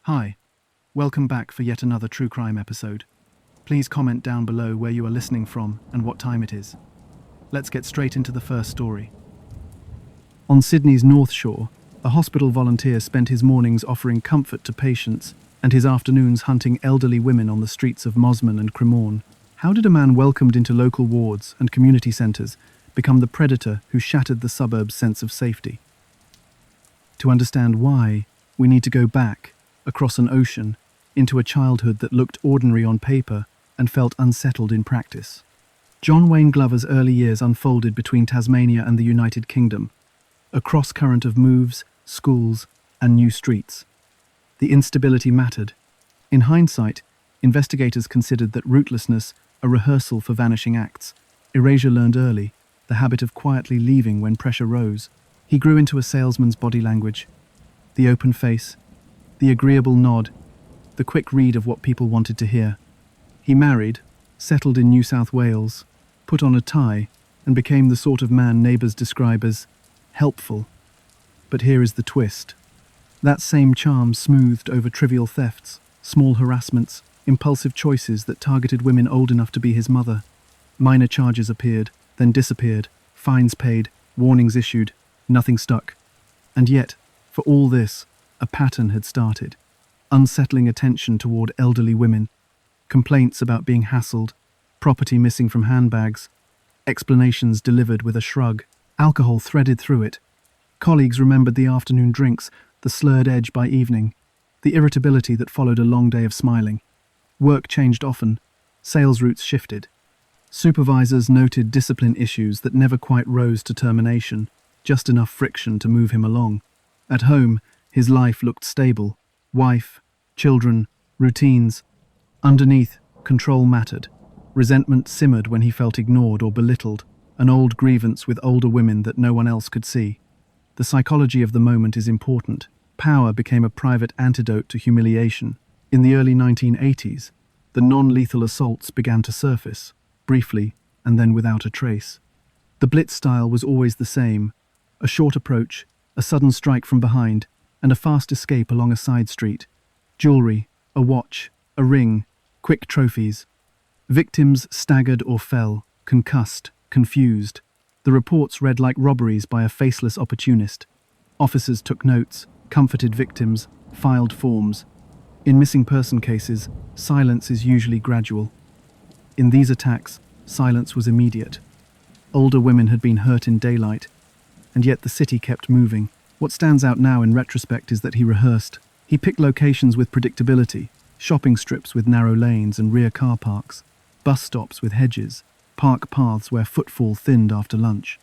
Hi, welcome back for yet another true crime episode. Please comment down below where you are listening from and what time it is. Let's get straight into the first story. On Sydney's North Shore, a hospital volunteer spent his mornings offering comfort to patients and his afternoons hunting elderly women on the streets of Mosman and Cremorne. How did a man welcomed into local wards and community centres become the predator who shattered the suburbs' sense of safety? To understand why, we need to go back, across an ocean, into a childhood that looked ordinary on paper and felt unsettled in practice. John Wayne Glover's early years unfolded between Tasmania and the United Kingdom, a cross-current of moves, schools, and new streets. The instability mattered. In hindsight, investigators considered that rootlessness a rehearsal for vanishing acts. Erasure learned early, the habit of quietly leaving when pressure rose. He grew into a salesman's body language. The open face, the agreeable nod, the quick read of what people wanted to hear. He married, settled in New South Wales, put on a tie, and became the sort of man neighbours describe as helpful. But here is the twist. That same charm smoothed over trivial thefts, small harassments, impulsive choices that targeted women old enough to be his mother. Minor charges appeared, then disappeared, fines paid, warnings issued, nothing stuck. And yet, for all this, a pattern had started. Unsettling attention toward elderly women, complaints about being hassled, property missing from handbags, explanations delivered with a shrug, alcohol threaded through it. Colleagues remembered the afternoon drinks, the slurred edge by evening, the irritability that followed a long day of smiling. Work changed often, sales routes shifted. Supervisors noted discipline issues that never quite rose to termination, just enough friction to move him along. At home, his life looked stable. Wife, children, routines. Underneath, control mattered. Resentment simmered when he felt ignored or belittled, an old grievance with older women that no one else could see. The psychology of the moment is important. Power became a private antidote to humiliation. In the early 1980s, the non-lethal assaults began to surface, briefly and then without a trace. The blitz style was always the same: a short approach, a sudden strike from behind, and a fast escape along a side street. Jewelry, a watch, a ring, quick trophies. Victims staggered or fell, concussed, confused. The reports read like robberies by a faceless opportunist. Officers took notes, comforted victims, filed forms. In missing person cases, silence is usually gradual. In these attacks, silence was immediate. Older women had been hurt in daylight, and yet the city kept moving. What stands out now in retrospect is that he rehearsed. He picked locations with predictability: shopping strips with narrow lanes and rear car parks, bus stops with hedges, park paths where footfall thinned after lunch.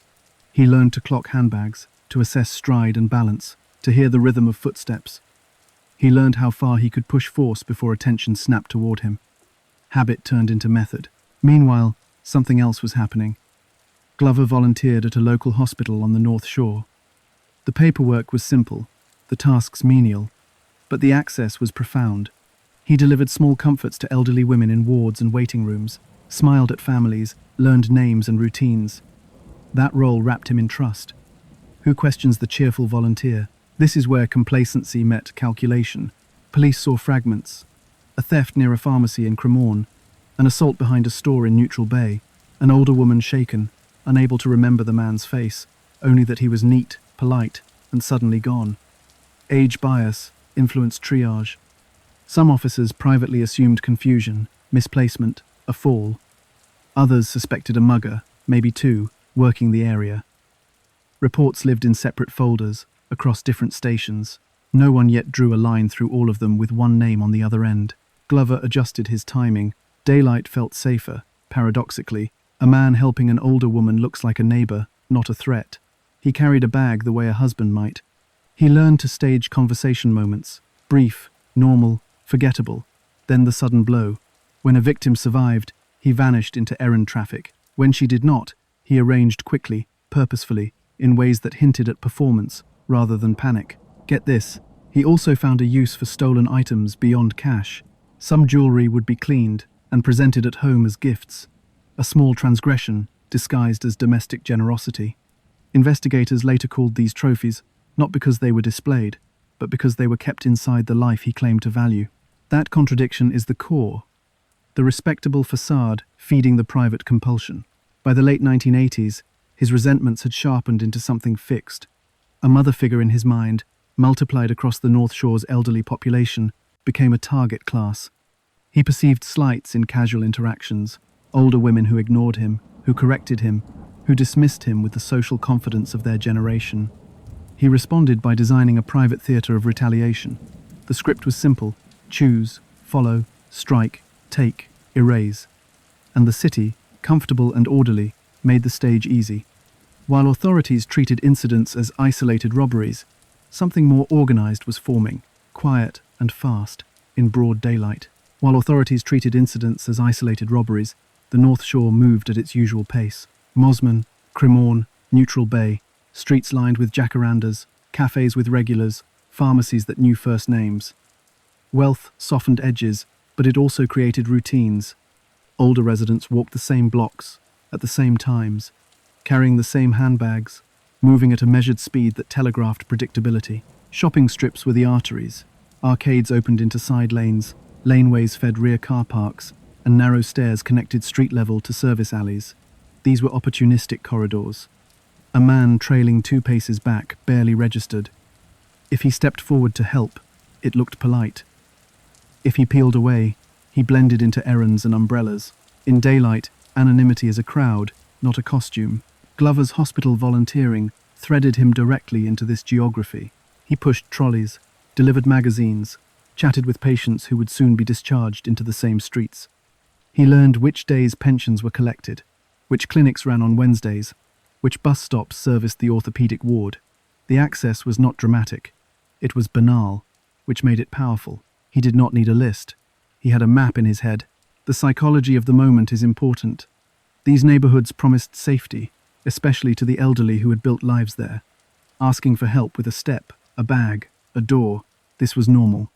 He learned to clock handbags, to assess stride and balance, to hear the rhythm of footsteps. He learned how far he could push force before attention snapped toward him. Habit turned into method. Meanwhile, something else was happening. Glover volunteered at a local hospital on the North Shore. The paperwork was simple, the tasks menial, but the access was profound. He delivered small comforts to elderly women in wards and waiting rooms, smiled at families, learned names and routines. That role wrapped him in trust. Who questions the cheerful volunteer? This is where complacency met calculation. Police saw fragments: a theft near a pharmacy in Cremorne, an assault behind a store in Neutral Bay, an older woman shaken, unable to remember the man's face, only that he was neat, polite, and suddenly gone. Age bias influenced triage. Some officers privately assumed confusion, misplacement, a fall. Others suspected a mugger, maybe two, working the area. Reports lived in separate folders, across different stations. No one yet drew a line through all of them with one name on the other end. Glover adjusted his timing. Daylight felt safer. Paradoxically, a man helping an older woman looks like a neighbor, not a threat. He carried a bag the way a husband might. He learned to stage conversation moments, brief, normal, forgettable. Then the sudden blow. When a victim survived, he vanished into errand traffic. When she did not, he arranged quickly, purposefully, in ways that hinted at performance rather than panic. Get this, he also found a use for stolen items beyond cash. Some jewelry would be cleaned and presented at home as gifts, a small transgression disguised as domestic generosity. Investigators later called these trophies not because they were displayed, but because they were kept inside the life he claimed to value. That contradiction is the core, the respectable facade feeding the private compulsion. By the late 1980s, his resentments had sharpened into something fixed. A mother figure in his mind, multiplied across the North Shore's elderly population, became a target class. He perceived slights in casual interactions, older women who ignored him, who corrected him, who dismissed him with the social confidence of their generation. He responded by designing a private theatre of retaliation. The script was simple: choose, follow, strike, take, erase. And the city, comfortable and orderly, made the stage easy. While authorities treated incidents as isolated robberies, something more organized was forming, quiet and fast, in broad daylight. While authorities treated incidents as isolated robberies, the North Shore moved at its usual pace. Mosman, Cremorne, Neutral Bay, streets lined with jacarandas, cafes with regulars, pharmacies that knew first names. Wealth softened edges, but it also created routines. Older residents walked the same blocks, at the same times, carrying the same handbags, moving at a measured speed that telegraphed predictability. Shopping strips were the arteries. Arcades opened into side lanes, laneways fed rear car parks, and narrow stairs connected street level to service alleys. These were opportunistic corridors. A man trailing 2 paces back barely registered. If he stepped forward to help, it looked polite. If he peeled away, he blended into errands and umbrellas. In daylight, anonymity is a crowd, not a costume. Glover's hospital volunteering threaded him directly into this geography. He pushed trolleys, delivered magazines, chatted with patients who would soon be discharged into the same streets. He learned which days pensions were collected, which clinics ran on Wednesdays, which bus stops serviced the orthopedic ward. The access was not dramatic. It was banal, which made it powerful. He did not need a list. He had a map in his head. The psychology of the moment is important. These neighborhoods promised safety, especially to the elderly who had built lives there. Asking for help with a step, a bag, a door, this was normal.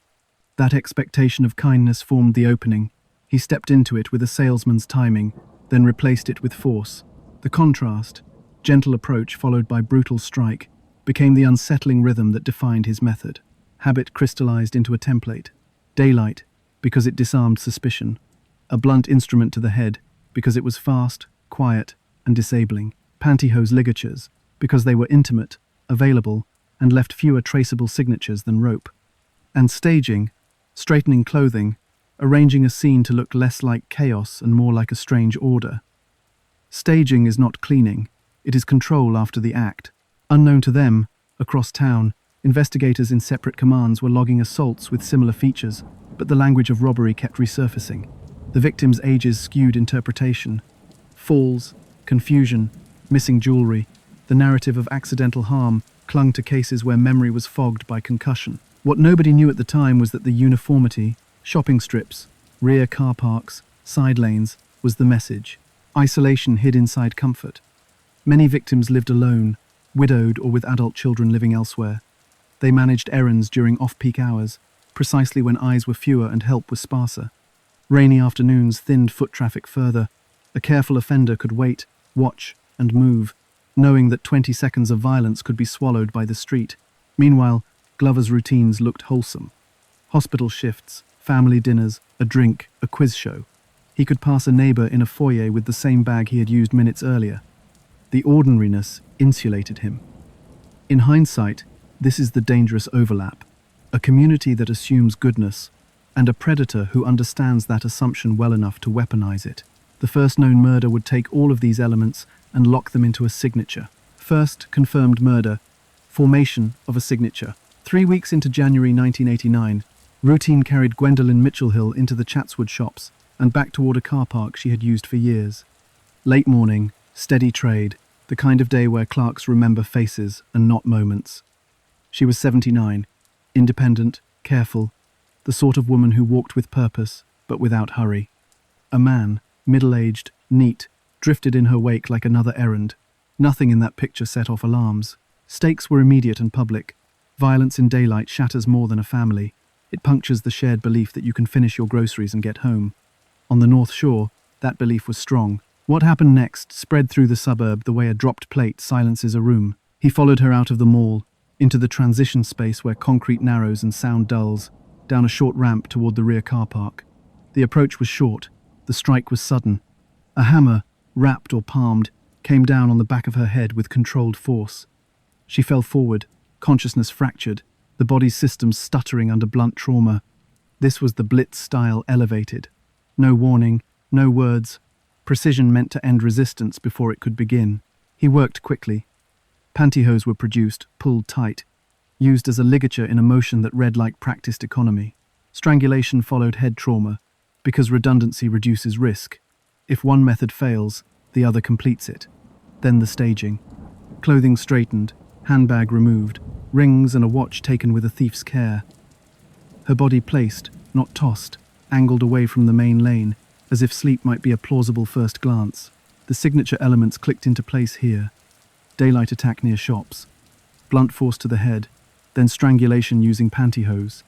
That expectation of kindness formed the opening. He stepped into it with a salesman's timing, then replaced it with force. The contrast, gentle approach followed by brutal strike, became the unsettling rhythm that defined his method. Habit crystallized into a template. Daylight, because it disarmed suspicion. A blunt instrument to the head, because it was fast, quiet, and disabling. Pantyhose ligatures, because they were intimate, available, and left fewer traceable signatures than rope. And staging, straightening clothing, arranging a scene to look less like chaos and more like a strange order. Staging is not cleaning, it is control after the act. Unknown to them, across town, investigators in separate commands were logging assaults with similar features, but the language of robbery kept resurfacing. The victims' ages skewed interpretation. Falls, confusion, missing jewelry, the narrative of accidental harm clung to cases where memory was fogged by concussion. What nobody knew at the time was that the uniformity, shopping strips, rear car parks, side lanes, was the message. Isolation hid inside comfort. Many victims lived alone, widowed or with adult children living elsewhere. They managed errands during off-peak hours, precisely when eyes were fewer and help was sparser. Rainy afternoons thinned foot traffic further. A careful offender could wait, watch, and move, knowing that 20 seconds of violence could be swallowed by the street. Meanwhile, Glover's routines looked wholesome. Hospital shifts, family dinners, a drink, a quiz show. He could pass a neighbor in a foyer with the same bag he had used minutes earlier. The ordinariness insulated him. In hindsight, this is the dangerous overlap. A community that assumes goodness, and a predator who understands that assumption well enough to weaponize it. The first known murder would take all of these elements and lock them into a signature. First confirmed murder, formation of a signature. 3 weeks into January 1989, routine carried Gwendolyn Mitchell-Hill into the Chatswood shops and back toward a car park she had used for years. Late morning, steady trade, the kind of day where clerks remember faces and not moments. She was 79, independent, careful, the sort of woman who walked with purpose, but without hurry. A man, middle-aged, neat, drifted in her wake like another errand. Nothing in that picture set off alarms. Stakes were immediate and public. Violence in daylight shatters more than a family. It punctures the shared belief that you can finish your groceries and get home. On the North Shore, that belief was strong. What happened next spread through the suburb the way a dropped plate silences a room. He followed her out of the mall, into the transition space where concrete narrows and sound dulls, down a short ramp toward the rear car park. The approach was short, the strike was sudden. A hammer, wrapped or palmed, came down on the back of her head with controlled force. She fell forward, consciousness fractured, the body's systems stuttering under blunt trauma. This was the Blitz style elevated. No warning, no words. Precision meant to end resistance before it could begin. He worked quickly. Pantyhose were produced, pulled tight, used as a ligature in a motion that read like practiced economy. Strangulation followed head trauma, because redundancy reduces risk. If one method fails, the other completes it. Then the staging. Clothing straightened, handbag removed, rings and a watch taken with a thief's care. Her body placed, not tossed, angled away from the main lane, as if sleep might be a plausible first glance. The signature elements clicked into place here. Daylight attack near shops. Blunt force to the head, then strangulation using pantyhose.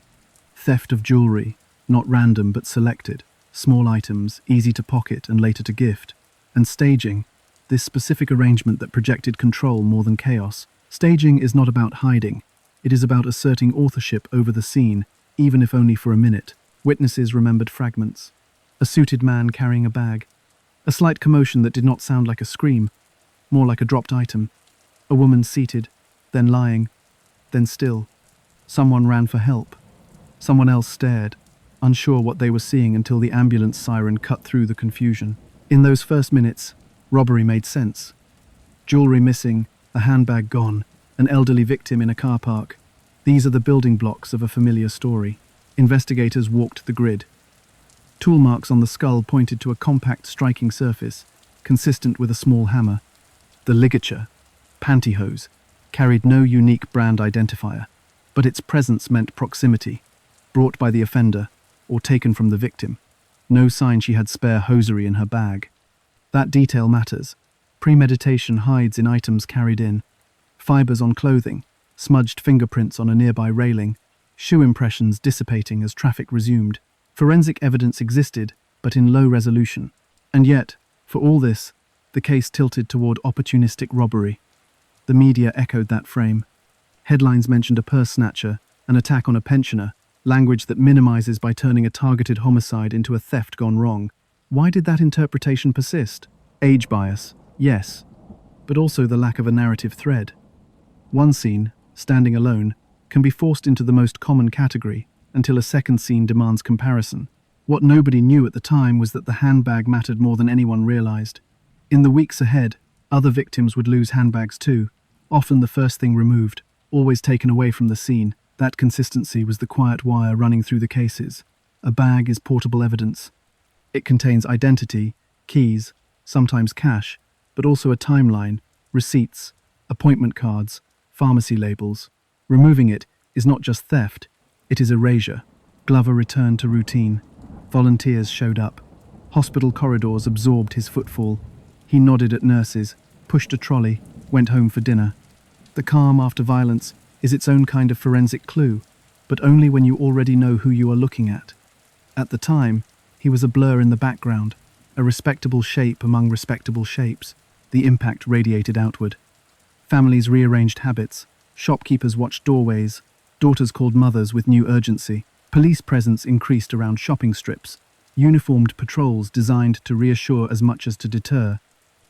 Theft of jewelry, not random but selected. Small items, easy to pocket and later to gift. And staging, this specific arrangement that projected control more than chaos. Staging is not about hiding. It is about asserting authorship over the scene, even if only for a minute. Witnesses remembered fragments. A suited man carrying a bag. A slight commotion that did not sound like a scream, more like a dropped item. A woman seated, then lying, then still. Someone ran for help. Someone else stared, unsure what they were seeing until the ambulance siren cut through the confusion. In those first minutes, robbery made sense. Jewelry missing, a handbag gone, an elderly victim in a car park. These are the building blocks of a familiar story. Investigators walked the grid. Tool marks on the skull pointed to a compact striking surface, consistent with a small hammer. The ligature, pantyhose, carried no unique brand identifier, but its presence meant proximity, brought by the offender, or taken from the victim. No sign she had spare hosiery in her bag. That detail matters. Premeditation hides in items carried in. Fibers on clothing, smudged fingerprints on a nearby railing, shoe impressions dissipating as traffic resumed. Forensic evidence existed, but in low resolution. And yet, for all this, the case tilted toward opportunistic robbery. The media echoed that frame. Headlines mentioned a purse snatcher, an attack on a pensioner, language that minimizes by turning a targeted homicide into a theft gone wrong. Why did that interpretation persist? Age bias, yes, but also the lack of a narrative thread. One scene, standing alone, can be forced into the most common category until a second scene demands comparison. What nobody knew at the time was that the handbag mattered more than anyone realized. In the weeks ahead, other victims would lose handbags too, often the first thing removed, always taken away from the scene. That consistency was the quiet wire running through the cases. A bag is portable evidence. It contains identity, keys, sometimes cash, but also a timeline, receipts, appointment cards, pharmacy labels. Removing it is not just theft, it is erasure. Glover returned to routine. Volunteers showed up. Hospital corridors absorbed his footfall. He nodded at nurses, pushed a trolley, went home for dinner. The calm after violence is its own kind of forensic clue, but only when you already know who you are looking at. At the time, he was a blur in the background, a respectable shape among respectable shapes. The impact radiated outward. Families rearranged habits. Shopkeepers watched doorways. Daughters called mothers with new urgency. Police presence increased around shopping strips. Uniformed patrols designed to reassure as much as to deter.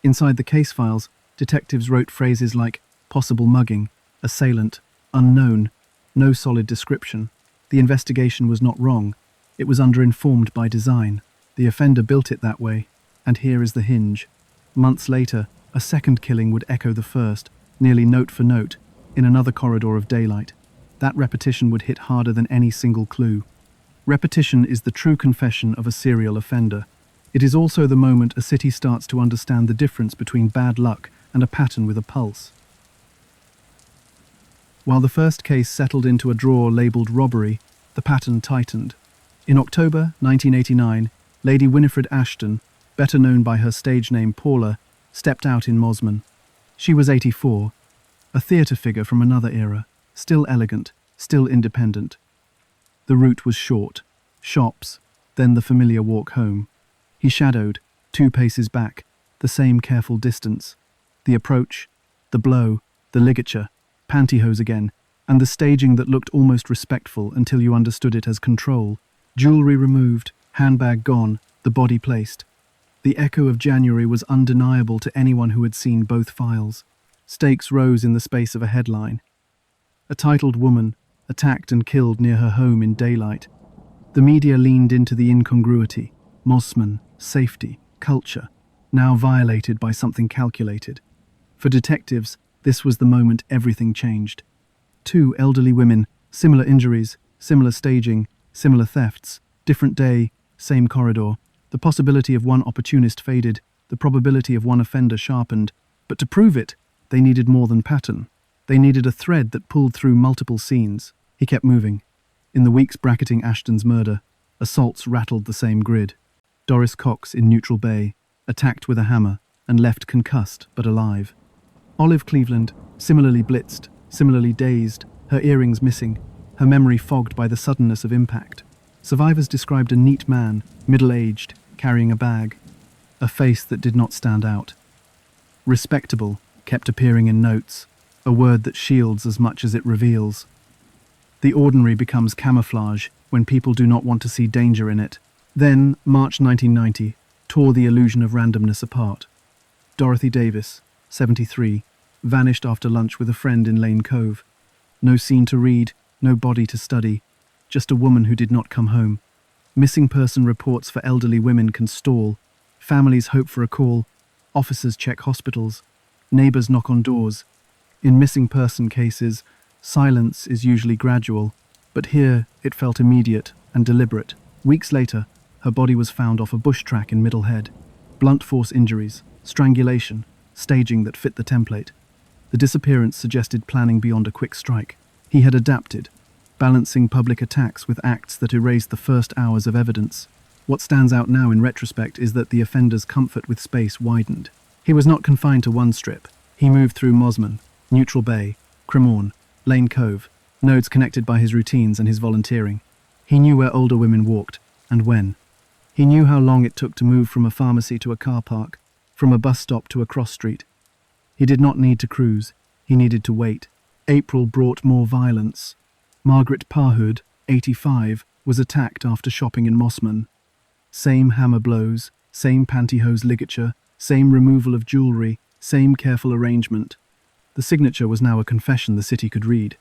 Inside the case files, detectives wrote phrases like possible mugging, assailant, unknown, no solid description. The investigation was not wrong. It was underinformed by design. The offender built it that way, and here is the hinge. Months later, a second killing would echo the first, nearly note for note, in another corridor of daylight. That repetition would hit harder than any single clue. Repetition is the true confession of a serial offender. It is also the moment a city starts to understand the difference between bad luck and a pattern with a pulse. While the first case settled into a drawer labelled robbery, the pattern tightened. In October 1989, Lady Winifred Ashton, better known by her stage name Paula, stepped out in Mosman. She was 84, a theatre figure from another era, still elegant, still independent. The route was short, shops, then the familiar walk home. He shadowed, 2 paces back, the same careful distance. The approach, the blow, the ligature, pantyhose again, and the staging that looked almost respectful until you understood it as control. Jewelry removed, handbag gone, the body placed. The echo of January was undeniable to anyone who had seen both files. Stakes rose in the space of a headline. A titled woman, attacked and killed near her home in daylight. The media leaned into the incongruity. Mosman, safety, culture, now violated by something calculated. For detectives, this was the moment everything changed. 2 elderly women, similar injuries, similar staging, similar thefts, different day, same corridor. The possibility of one opportunist faded, the probability of one offender sharpened. But to prove it, they needed more than pattern. They needed a thread that pulled through multiple scenes. He kept moving. In the weeks bracketing Ashton's murder, assaults rattled the same grid. Doris Cox in Neutral Bay, attacked with a hammer and left concussed but alive. Olive Cleveland, similarly blitzed, similarly dazed, her earrings missing, her memory fogged by the suddenness of impact. Survivors described a neat man, middle-aged, carrying a bag, a face that did not stand out. Respectable kept appearing in notes, a word that shields as much as it reveals. The ordinary becomes camouflage when people do not want to see danger in it. Then, March 1990, tore the illusion of randomness apart. Dorothy Davis, 73, vanished after lunch with a friend in Lane Cove. No scene to read, no body to study, just a woman who did not come home. Missing person reports for elderly women can stall. Families hope for a call. Officers check hospitals. Neighbors knock on doors. In missing person cases, silence is usually gradual, but here it felt immediate and deliberate. Weeks later, her body was found off a bush track in Middlehead. Blunt force injuries, strangulation, staging that fit the template. The disappearance suggested planning beyond a quick strike. He had adapted, balancing public attacks with acts that erased the first hours of evidence. What stands out now in retrospect is that the offender's comfort with space widened. He was not confined to one strip. He moved through Mosman, Neutral Bay, Cremorne, Lane Cove, nodes connected by his routines and his volunteering. He knew where older women walked, and when. He knew how long it took to move from a pharmacy to a car park, from a bus stop to a cross street. He did not need to cruise, he needed to wait. April brought more violence. Margaret Parhood, 85, was attacked after shopping in Mosman. Same hammer blows, same pantyhose ligature, same removal of jewelry, same careful arrangement. The signature was now a confession the city could read.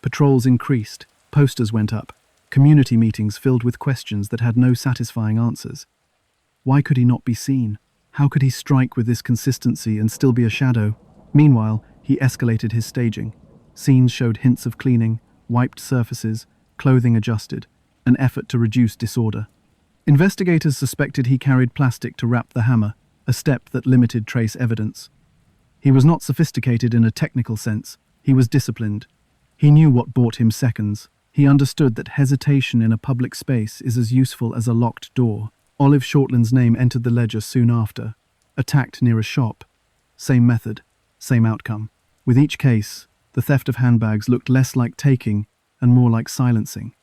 Patrols increased, posters went up, community meetings filled with questions that had no satisfying answers. Why could he not be seen? How could he strike with this consistency and still be a shadow? Meanwhile, he escalated his staging. Scenes showed hints of cleaning, wiped surfaces, clothing adjusted, an effort to reduce disorder. Investigators suspected he carried plastic to wrap the hammer, a step that limited trace evidence. He was not sophisticated in a technical sense. He was disciplined. He knew what bought him seconds. He understood that hesitation in a public space is as useful as a locked door. Olive Shortland's name entered the ledger soon after. Attacked near a shop. Same method, same outcome. With each case, the theft of handbags looked less like taking and more like silencing.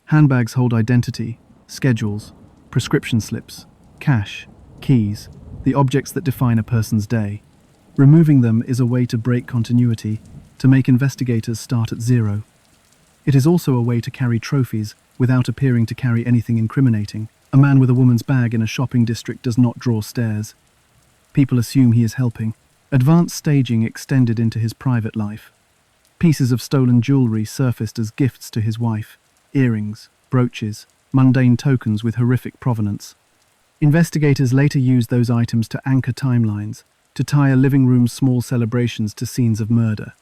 Handbags hold identity, schedules, prescription slips, cash, keys, the objects that define a person's day. Removing them is a way to break continuity, to make investigators start at zero. It is also a way to carry trophies without appearing to carry anything incriminating. A man with a woman's bag in a shopping district does not draw stares. People assume he is helping. Advanced staging extended into his private life. Pieces of stolen jewelry surfaced as gifts to his wife. Earrings, brooches, mundane tokens with horrific provenance. Investigators later used those items to anchor timelines, to tie a living room's small celebrations to scenes of murder.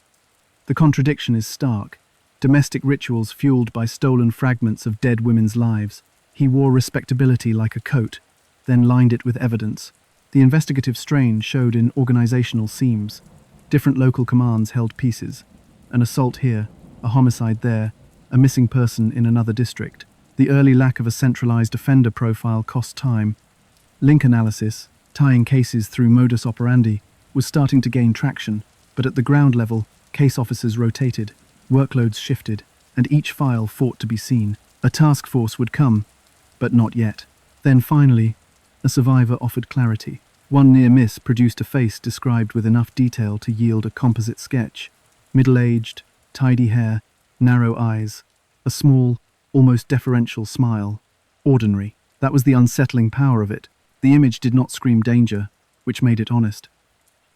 The contradiction is stark. Domestic rituals fueled by stolen fragments of dead women's lives. He wore respectability like a coat, then lined it with evidence. The investigative strain showed in organizational seams. Different local commands held pieces. An assault here, a homicide there, a missing person in another district. The early lack of a centralized offender profile cost time. Link analysis, tying cases through modus operandi, was starting to gain traction, but at the ground level, case officers rotated, workloads shifted, and each file fought to be seen. A task force would come, but not yet. Then finally, a survivor offered clarity. One near miss produced a face described with enough detail to yield a composite sketch. Middle-aged, tidy hair, narrow eyes, a small, almost deferential smile. Ordinary. That was the unsettling power of it. The image did not scream danger, which made it honest.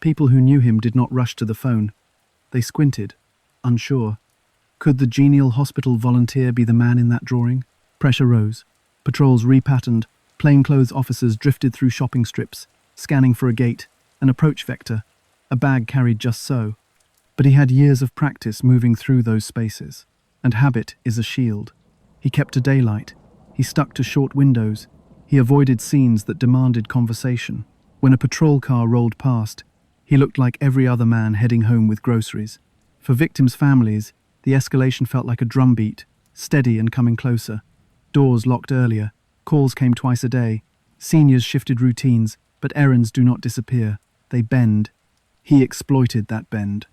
People who knew him did not rush to the phone. They squinted, unsure. Could the genial hospital volunteer be the man in that drawing? Pressure rose. Patrols repatterned. Plainclothes officers drifted through shopping strips, scanning for a gate, an approach vector, a bag carried just so. But he had years of practice moving through those spaces. And habit is a shield. He kept to daylight. He stuck to short windows. He avoided scenes that demanded conversation. When a patrol car rolled past, he looked like every other man heading home with groceries. For victims' families, the escalation felt like a drumbeat, steady and coming closer. Doors locked earlier. Calls came twice a day. Seniors shifted routines, but errands do not disappear. They bend. He exploited that bend.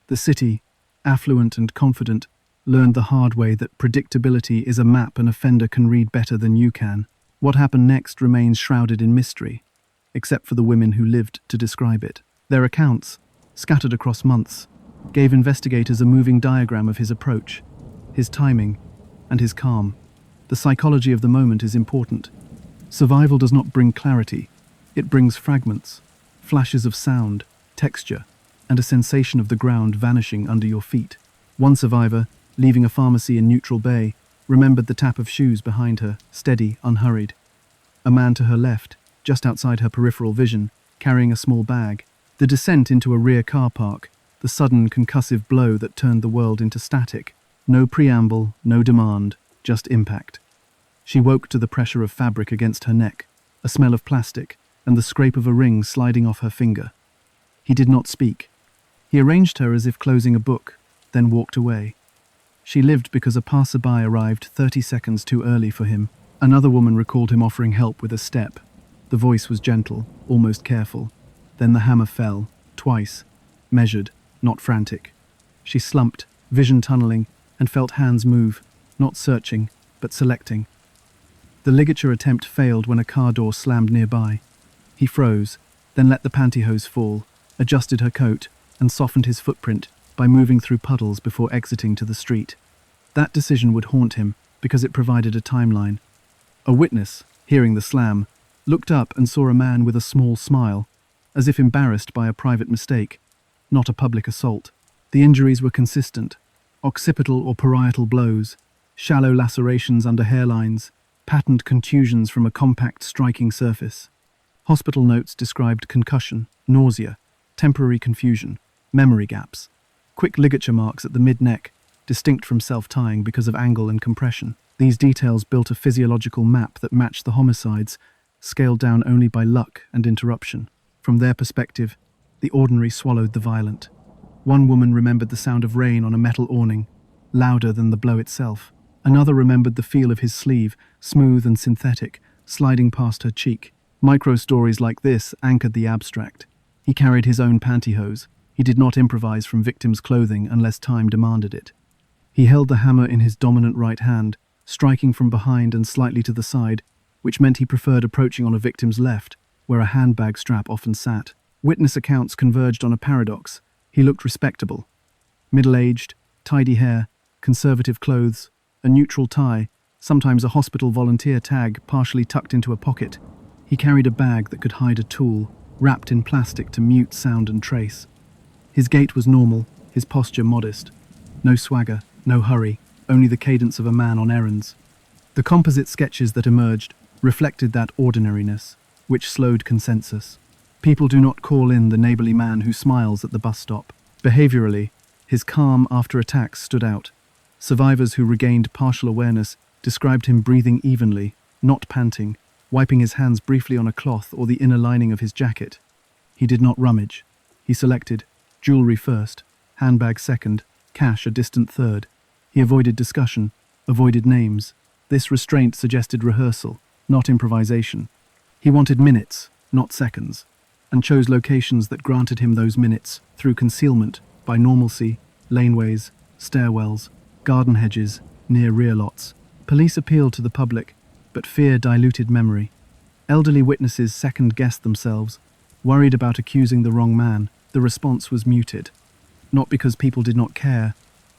The city, affluent and confident, learned the hard way that predictability is a map an offender can read better than you can. What happened next remains shrouded in mystery, except for the women who lived to describe it. Their accounts, scattered across months, gave investigators a moving diagram of his approach, his timing, and his calm. The psychology of the moment is important. Survival does not bring clarity. It brings fragments, flashes of sound, texture, and a sensation of the ground vanishing under your feet. One survivor, leaving a pharmacy in Neutral Bay, remembered the tap of shoes behind her, steady, unhurried. A man to her left, just outside her peripheral vision, carrying a small bag. The descent into a rear car park, the sudden concussive blow that turned the world into static. No preamble, no demand, just impact. She woke to the pressure of fabric against her neck, a smell of plastic, and the scrape of a ring sliding off her finger. He did not speak. He arranged her as if closing a book, then walked away. She lived because a passerby arrived 30 seconds too early for him. Another woman recalled him offering help with a step. The voice was gentle, almost careful. Then the hammer fell, twice, measured, not frantic. She slumped, vision tunneling, and felt hands move, not searching, but selecting. The ligature attempt failed when a car door slammed nearby. He froze, then let the pantyhose fall, adjusted her coat, and softened his footprint by moving through puddles before exiting to the street. That decision would haunt him because it provided a timeline. A witness, hearing the slam, looked up and saw a man with a small smile, as if embarrassed by a private mistake, not a public assault. The injuries were consistent: occipital or parietal blows, shallow lacerations under hairlines, patterned contusions from a compact striking surface. Hospital notes described concussion, nausea, temporary confusion, memory gaps, quick ligature marks at the mid-neck, distinct from self-tying because of angle and compression. These details built a physiological map that matched the homicides, scaled down only by luck and interruption. From their perspective, the ordinary swallowed the violent. One woman remembered the sound of rain on a metal awning, louder than the blow itself. Another remembered the feel of his sleeve, smooth and synthetic, sliding past her cheek. Micro-stories like this anchored the abstract. He carried his own pantyhose. He did not improvise from victims' clothing unless time demanded it. He held the hammer in his dominant right hand, striking from behind and slightly to the side, which meant he preferred approaching on a victim's left, where a handbag strap often sat. Witness accounts converged on a paradox. He looked respectable. Middle-aged, tidy hair, conservative clothes, a neutral tie, sometimes a hospital volunteer tag partially tucked into a pocket. He carried a bag that could hide a tool, wrapped in plastic to mute sound and trace. His gait was normal, his posture modest. No swagger, no hurry, only the cadence of a man on errands. The composite sketches that emerged reflected that ordinariness, which slowed consensus. People do not call in the neighborly man who smiles at the bus stop. Behaviorally, his calm after attacks stood out. Survivors who regained partial awareness described him breathing evenly, not panting, wiping his hands briefly on a cloth or the inner lining of his jacket. He did not rummage. He selected jewelry first, handbag second, cash a distant third. He avoided discussion, avoided names. This restraint suggested rehearsal, not improvisation. He wanted minutes, not seconds, and chose locations that granted him those minutes through concealment by normalcy, laneways, stairwells, garden hedges, near rear lots. Police appealed to the public, but fear diluted memory. Elderly witnesses second-guessed themselves, worried about accusing the wrong man. The response was muted. Not because people did not care,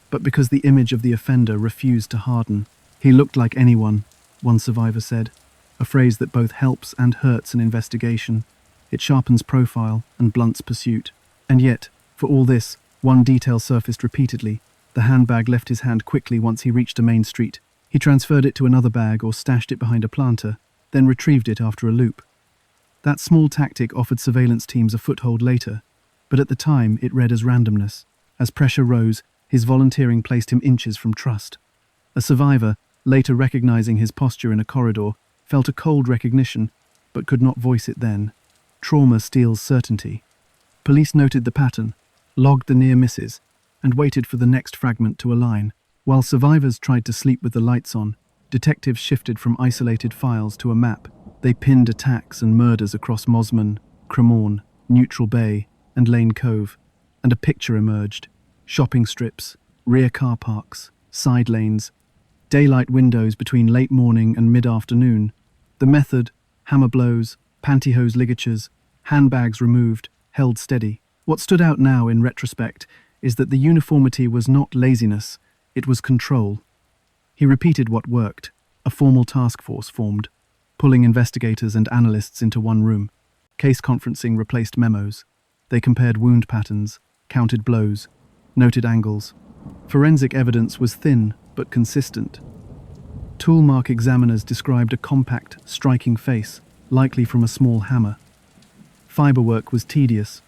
but because the image of the offender refused to harden. "He looked like anyone," one survivor said, a phrase that both helps and hurts an investigation. It sharpens profile and blunts pursuit. And yet, for all this, one detail surfaced repeatedly. The handbag left his hand quickly once he reached a main street. He transferred it to another bag or stashed it behind a planter, then retrieved it after a loop. That small tactic offered surveillance teams a foothold later, but at the time it read as randomness. As pressure rose, his volunteering placed him inches from trust. A survivor, later recognizing his posture in a corridor, felt a cold recognition, but could not voice it then. Trauma steals certainty. Police noted the pattern, logged the near misses, and waited for the next fragment to align. While survivors tried to sleep with the lights on, detectives shifted from isolated files to a map. They pinned attacks and murders across Mosman, Cremorne, Neutral Bay, and Lane Cove, and a picture emerged. Shopping strips, rear car parks, side lanes, daylight windows between late morning and mid-afternoon. The method: hammer blows, pantyhose ligatures, handbags removed, held steady. What stood out now in retrospect is that the uniformity was not laziness, it was control. He repeated what worked. A formal task force formed, pulling investigators and analysts into one room. Case conferencing replaced memos. They compared wound patterns, counted blows, noted angles. Forensic evidence was thin but consistent. Toolmark examiners described a compact, striking face, likely from a small hammer. Fiberwork was tedious.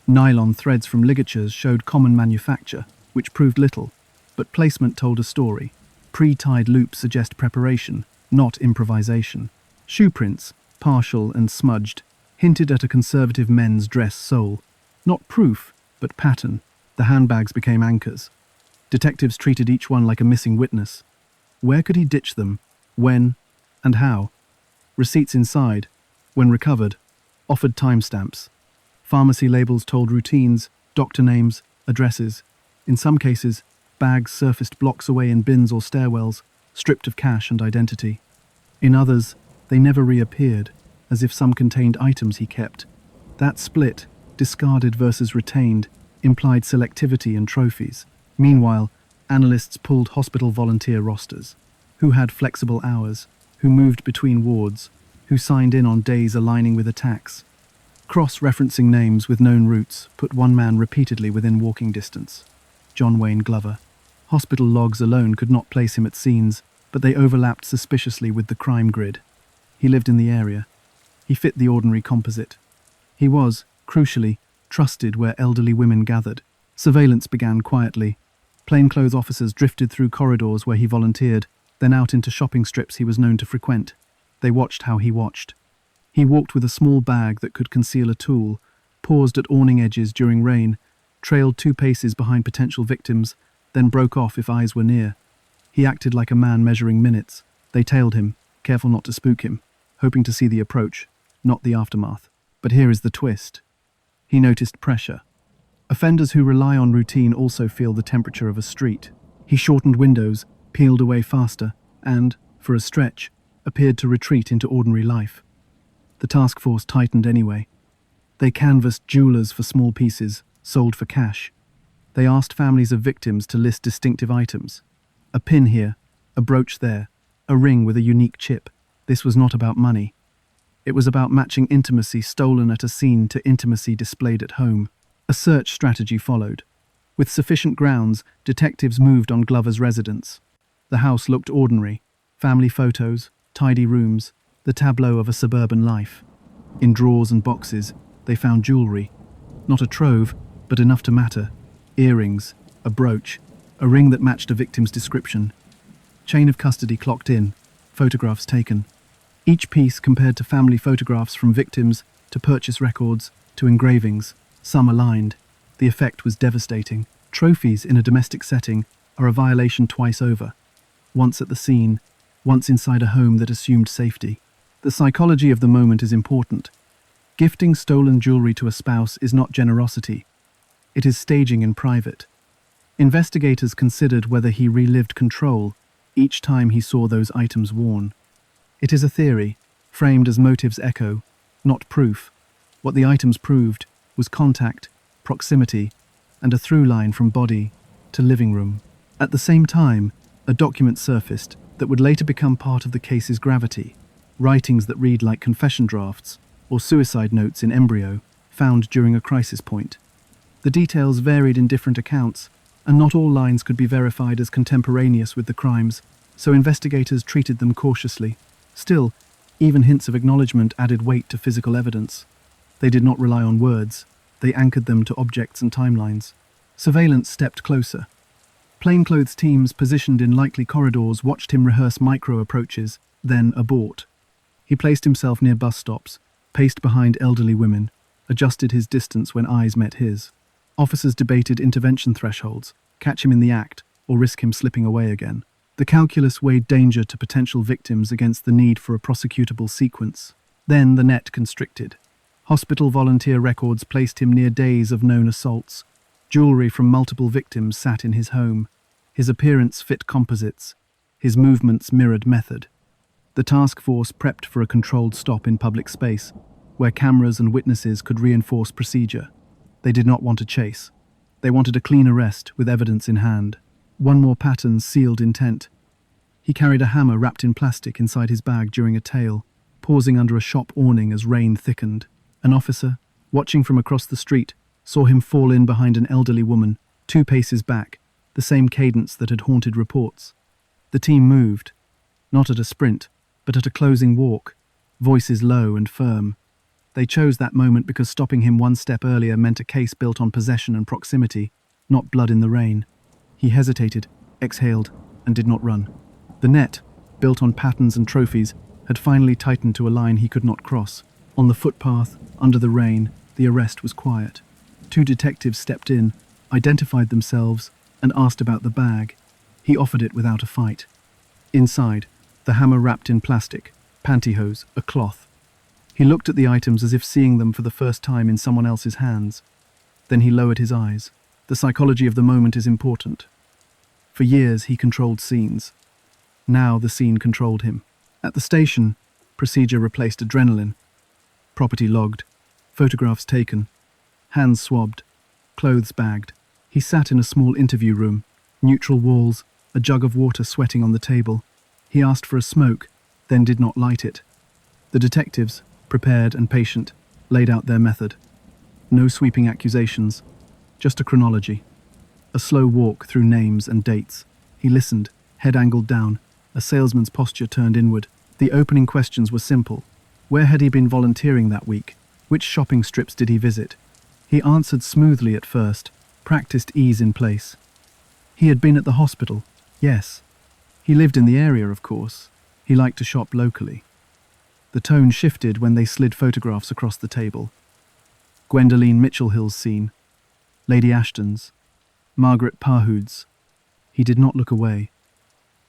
Nylon threads from ligatures showed common manufacture, which proved little, but placement told a story. Pre-tied loops suggest preparation, not improvisation. Shoe prints, partial and smudged, hinted at a conservative men's dress sole. Not proof, but pattern. The handbags became anchors. Detectives treated each one like a missing witness. Where could he ditch them? When? And how? Receipts inside, when recovered, offered timestamps. Pharmacy labels told routines, doctor names, addresses. In some cases, bags surfaced blocks away in bins or stairwells, stripped of cash and identity. In others, they never reappeared, as if some contained items he kept. That split, discarded versus retained, implied selectivity and trophies. Meanwhile, analysts pulled hospital volunteer rosters. Who had flexible hours? Who moved between wards? Who signed in on days aligning with attacks? Cross-referencing names with known routes put one man repeatedly within walking distance. John Wayne Glover. Hospital logs alone could not place him at scenes, but they overlapped suspiciously with the crime grid. He lived in the area. He fit the ordinary composite. He was, crucially, trusted where elderly women gathered. Surveillance began quietly. Plainclothes officers drifted through corridors where he volunteered, then out into shopping strips he was known to frequent. They watched how he watched. He walked with a small bag that could conceal a tool, paused at awning edges during rain, trailed 2 paces behind potential victims, then broke off if eyes were near. He acted like a man measuring minutes. They tailed him, careful not to spook him, hoping to see the approach, not the aftermath. But here is the twist. He noticed pressure. Offenders who rely on routine also feel the temperature of a street. He shortened windows, peeled away faster, and, for a stretch, appeared to retreat into ordinary life. The task force tightened anyway. They canvassed jewelers for small pieces, sold for cash. They asked families of victims to list distinctive items. A pin here, a brooch there, a ring with a unique chip. This was not about money. It was about matching intimacy stolen at a scene to intimacy displayed at home. A search strategy followed. With sufficient grounds, detectives moved on Glover's residence. The house looked ordinary. Family photos, tidy rooms, the tableau of a suburban life. In drawers and boxes, they found jewelry. Not a trove, but enough to matter. Earrings, a brooch, a ring that matched a victim's description. Chain of custody clocked in, photographs taken. Each piece compared to family photographs from victims, to purchase records, to engravings, some aligned. The effect was devastating. Trophies in a domestic setting are a violation twice over. Once at the scene, once inside a home that assumed safety. The psychology of the moment is important. Gifting stolen jewelry to a spouse is not generosity. It is staging in private. Investigators considered whether he relived control each time he saw those items worn. It is a theory, framed as motive's echo, not proof. What the items proved was contact, proximity, and a through line from body to living room. At the same time, a document surfaced that would later become part of the case's gravity, writings that read like confession drafts or suicide notes in embryo, found during a crisis point. The details varied in different accounts, and not all lines could be verified as contemporaneous with the crimes, so investigators treated them cautiously. Still, even hints of acknowledgement added weight to physical evidence. They did not rely on words, they anchored them to objects and timelines. Surveillance stepped closer. Plainclothes teams positioned in likely corridors watched him rehearse micro-approaches, then abort. He placed himself near bus stops, paced behind elderly women, adjusted his distance when eyes met his. Officers debated intervention thresholds, catch him in the act, or risk him slipping away again. The calculus weighed danger to potential victims against the need for a prosecutable sequence. Then the net constricted. Hospital volunteer records placed him near days of known assaults. Jewelry from multiple victims sat in his home. His appearance fit composites. His movements mirrored method. The task force prepped for a controlled stop in public space, where cameras and witnesses could reinforce procedure. They did not want a chase. They wanted a clean arrest with evidence in hand. One more pattern sealed intent. He carried a hammer wrapped in plastic inside his bag during a tale, pausing under a shop awning as rain thickened. An officer, watching from across the street, saw him fall in behind an elderly woman, 2 paces back, the same cadence that had haunted reports. The team moved, not at a sprint, but at a closing walk, voices low and firm. They chose that moment because stopping him one step earlier meant a case built on possession and proximity, not blood in the rain. He hesitated, exhaled, and did not run. The net, built on patterns and trophies, had finally tightened to a line he could not cross. On the footpath, under the rain, the arrest was quiet. 2 detectives stepped in, identified themselves, and asked about the bag. He offered it without a fight. Inside, the hammer wrapped in plastic, pantyhose, a cloth. He looked at the items as if seeing them for the first time in someone else's hands. Then he lowered his eyes. The psychology of the moment is important. For years he controlled scenes. Now the scene controlled him. At the station, procedure replaced adrenaline. Property logged, photographs taken, hands swabbed, clothes bagged. He sat in a small interview room, neutral walls, a jug of water sweating on the table. He asked for a smoke, then did not light it. The detectives, prepared and patient, laid out their method. No sweeping accusations, just a chronology. A slow walk through names and dates. He listened, head angled down, a salesman's posture turned inward. The opening questions were simple. Where had he been volunteering that week? Which shopping strips did he visit? He answered smoothly at first, practiced ease in place. He had been at the hospital, yes. He lived in the area, of course. He liked to shop locally. The tone shifted when they slid photographs across the table. Gwendoline Mitchell-Hill's scene, Lady Ashton's, Margaret Parhood's. He did not look away.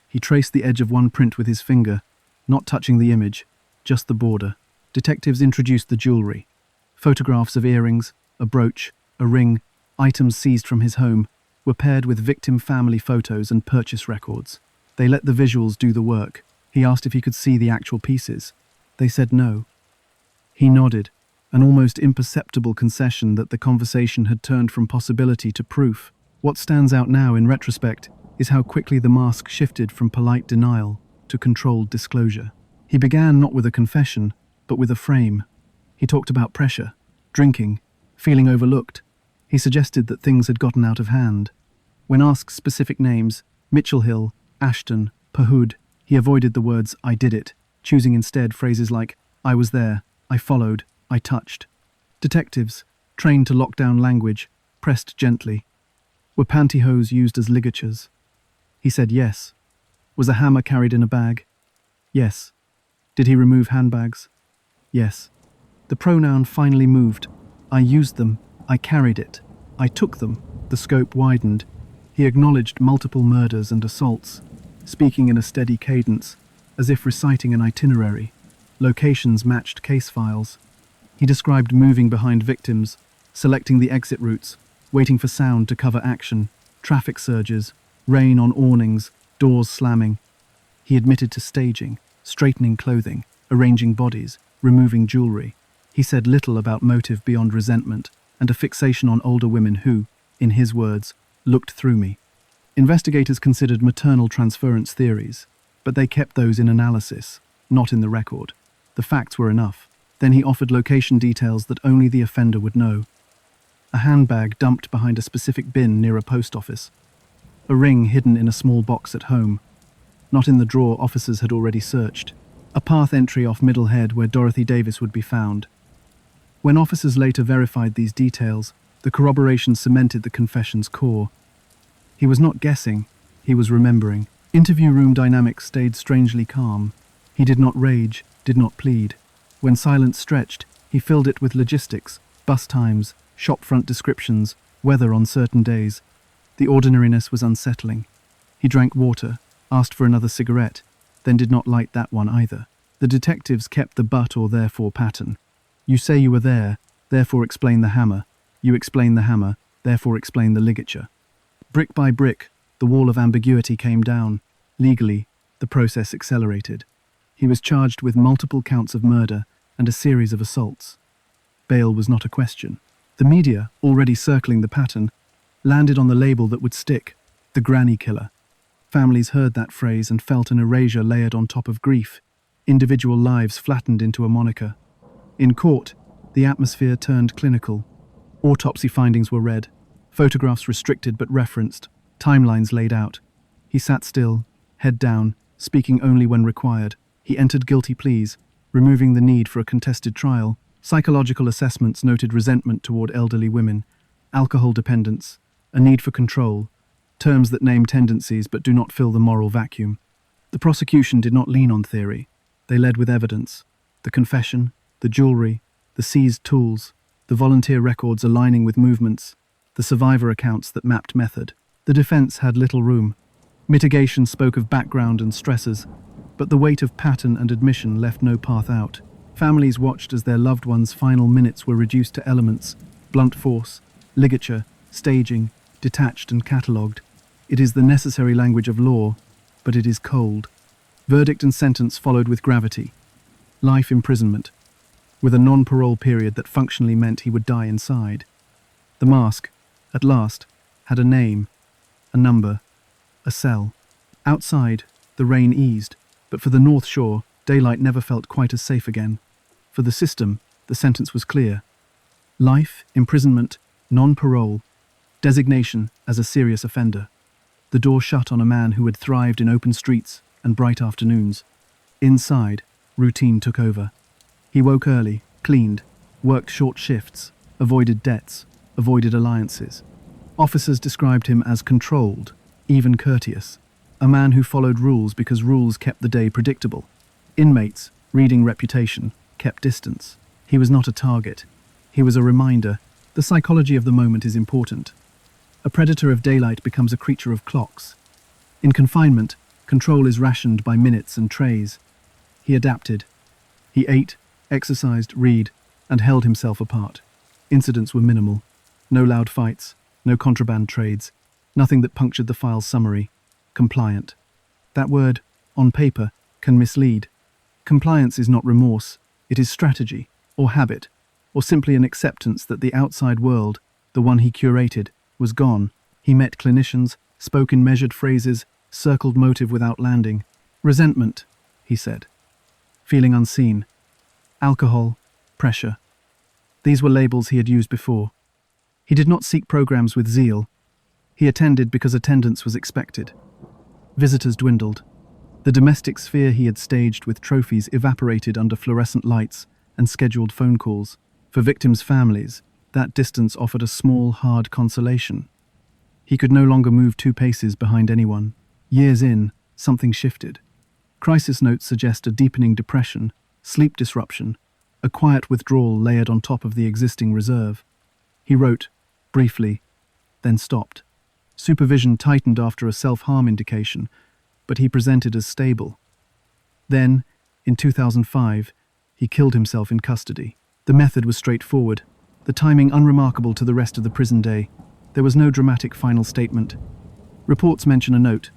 He traced the edge of one print with his finger, not touching the image, just the border. Detectives introduced the jewelry. Photographs of earrings, a brooch, a ring, items seized from his home, were paired with victim family photos and purchase records. They let the visuals do the work. He asked if he could see the actual pieces. They said no. He nodded, an almost imperceptible concession that the conversation had turned from possibility to proof. What stands out now in retrospect is how quickly the mask shifted from polite denial to controlled disclosure. He began not with a confession, but with a frame. He talked about pressure, drinking, feeling overlooked. He suggested that things had gotten out of hand. When asked specific names, Mitchell-Hill, Ashton, Parhood, he avoided the words "I did it," choosing instead phrases like "I was there," "I followed," "I touched." Detectives, trained to lock down language, pressed gently. Were pantyhose used as ligatures? He said yes. Was a hammer carried in a bag? Yes. Did he remove handbags? Yes. The pronoun finally moved. I used them. I carried it. I took them. The scope widened. He acknowledged multiple murders and assaults, speaking in a steady cadence, as if reciting an itinerary. Locations matched case files. He described moving behind victims, selecting the exit routes, waiting for sound to cover action, traffic surges, rain on awnings, doors slamming. He admitted to staging, straightening clothing, arranging bodies, removing jewelry. He said little about motive beyond resentment and a fixation on older women who, in his words, looked through me. Investigators considered maternal transference theories, but they kept those in analysis, not in the record. The facts were enough. Then he offered location details that only the offender would know. A handbag dumped behind a specific bin near a post office. A ring hidden in a small box at home, not in the drawer officers had already searched. A path entry off Middlehead where Dorothy Davis would be found. When officers later verified these details, the corroboration cemented the confession's core. He was not guessing, he was remembering. Interview room dynamics stayed strangely calm. He did not rage, did not plead. When silence stretched, he filled it with logistics, bus times, shopfront descriptions, weather on certain days. The ordinariness was unsettling. He drank water, asked for another cigarette, then did not light that one either. The detectives kept the but or therefore pattern. You say you were there, therefore explain the hammer. You explain the hammer, therefore explain the ligature. Brick by brick, the wall of ambiguity came down. Legally, the process accelerated. He was charged with multiple counts of murder and a series of assaults. Bail was not a question. The media, already circling the pattern, landed on the label that would stick: the granny killer. Families heard that phrase and felt an erasure layered on top of grief. Individual lives flattened into a moniker. In court, the atmosphere turned clinical. Autopsy findings were read, photographs restricted but referenced, timelines laid out. He sat still, head down, speaking only when required. He entered guilty pleas, removing the need for a contested trial. Psychological assessments noted resentment toward elderly women, alcohol dependence, a need for control, terms that name tendencies but do not fill the moral vacuum. The prosecution did not lean on theory. They led with evidence: the confession, the jewelry, the seized tools, the volunteer records aligning with movements, the survivor accounts that mapped method. The defense had little room. Mitigation spoke of background and stressors, but the weight of pattern and admission left no path out. Families watched as their loved ones' final minutes were reduced to elements: blunt force, ligature, staging, detached and catalogued. It is the necessary language of law, but it is cold. Verdict and sentence followed with gravity. Life imprisonment, with a non-parole period that functionally meant he would die inside. The mask, at last, had a name, a number, a cell. Outside, the rain eased, but for the North Shore, daylight never felt quite as safe again. For the system, the sentence was clear: life, imprisonment, non-parole, designation as a serious offender. The door shut on a man who had thrived in open streets and bright afternoons. Inside, routine took over. He woke early, cleaned, worked short shifts, avoided debts, avoided alliances. Officers described him as controlled, even courteous, a man who followed rules because rules kept the day predictable. Inmates, reading reputation, kept distance. He was not a target. He was a reminder. The psychology of the moment is important. A predator of daylight becomes a creature of clocks. In confinement, control is rationed by minutes and trays. He adapted. He ate, exercised, read, and held himself apart. Incidents were minimal. No loud fights, no contraband trades, nothing that punctured the file's summary. Compliant. That word, on paper, can mislead. Compliance is not remorse, it is strategy, or habit, or simply an acceptance that the outside world, the one he curated, was gone. He met clinicians, spoke in measured phrases, circled motive without landing. Resentment, he said. Feeling unseen. Alcohol, pressure. These were labels he had used before. He did not seek programs with zeal. He attended because attendance was expected. Visitors dwindled. The domestic sphere he had staged with trophies evaporated under fluorescent lights and scheduled phone calls. For victims' families, that distance offered a small, hard consolation. He could no longer move 2 paces behind anyone. Years in, something shifted. Crisis notes suggest a deepening depression, sleep disruption, a quiet withdrawal layered on top of the existing reserve. He wrote, briefly, then stopped. Supervision tightened after a self-harm indication, but he presented as stable. Then, in 2005, he killed himself in custody. The method was straightforward, the timing unremarkable to the rest of the prison day. There was no dramatic final statement. Reports mention a note.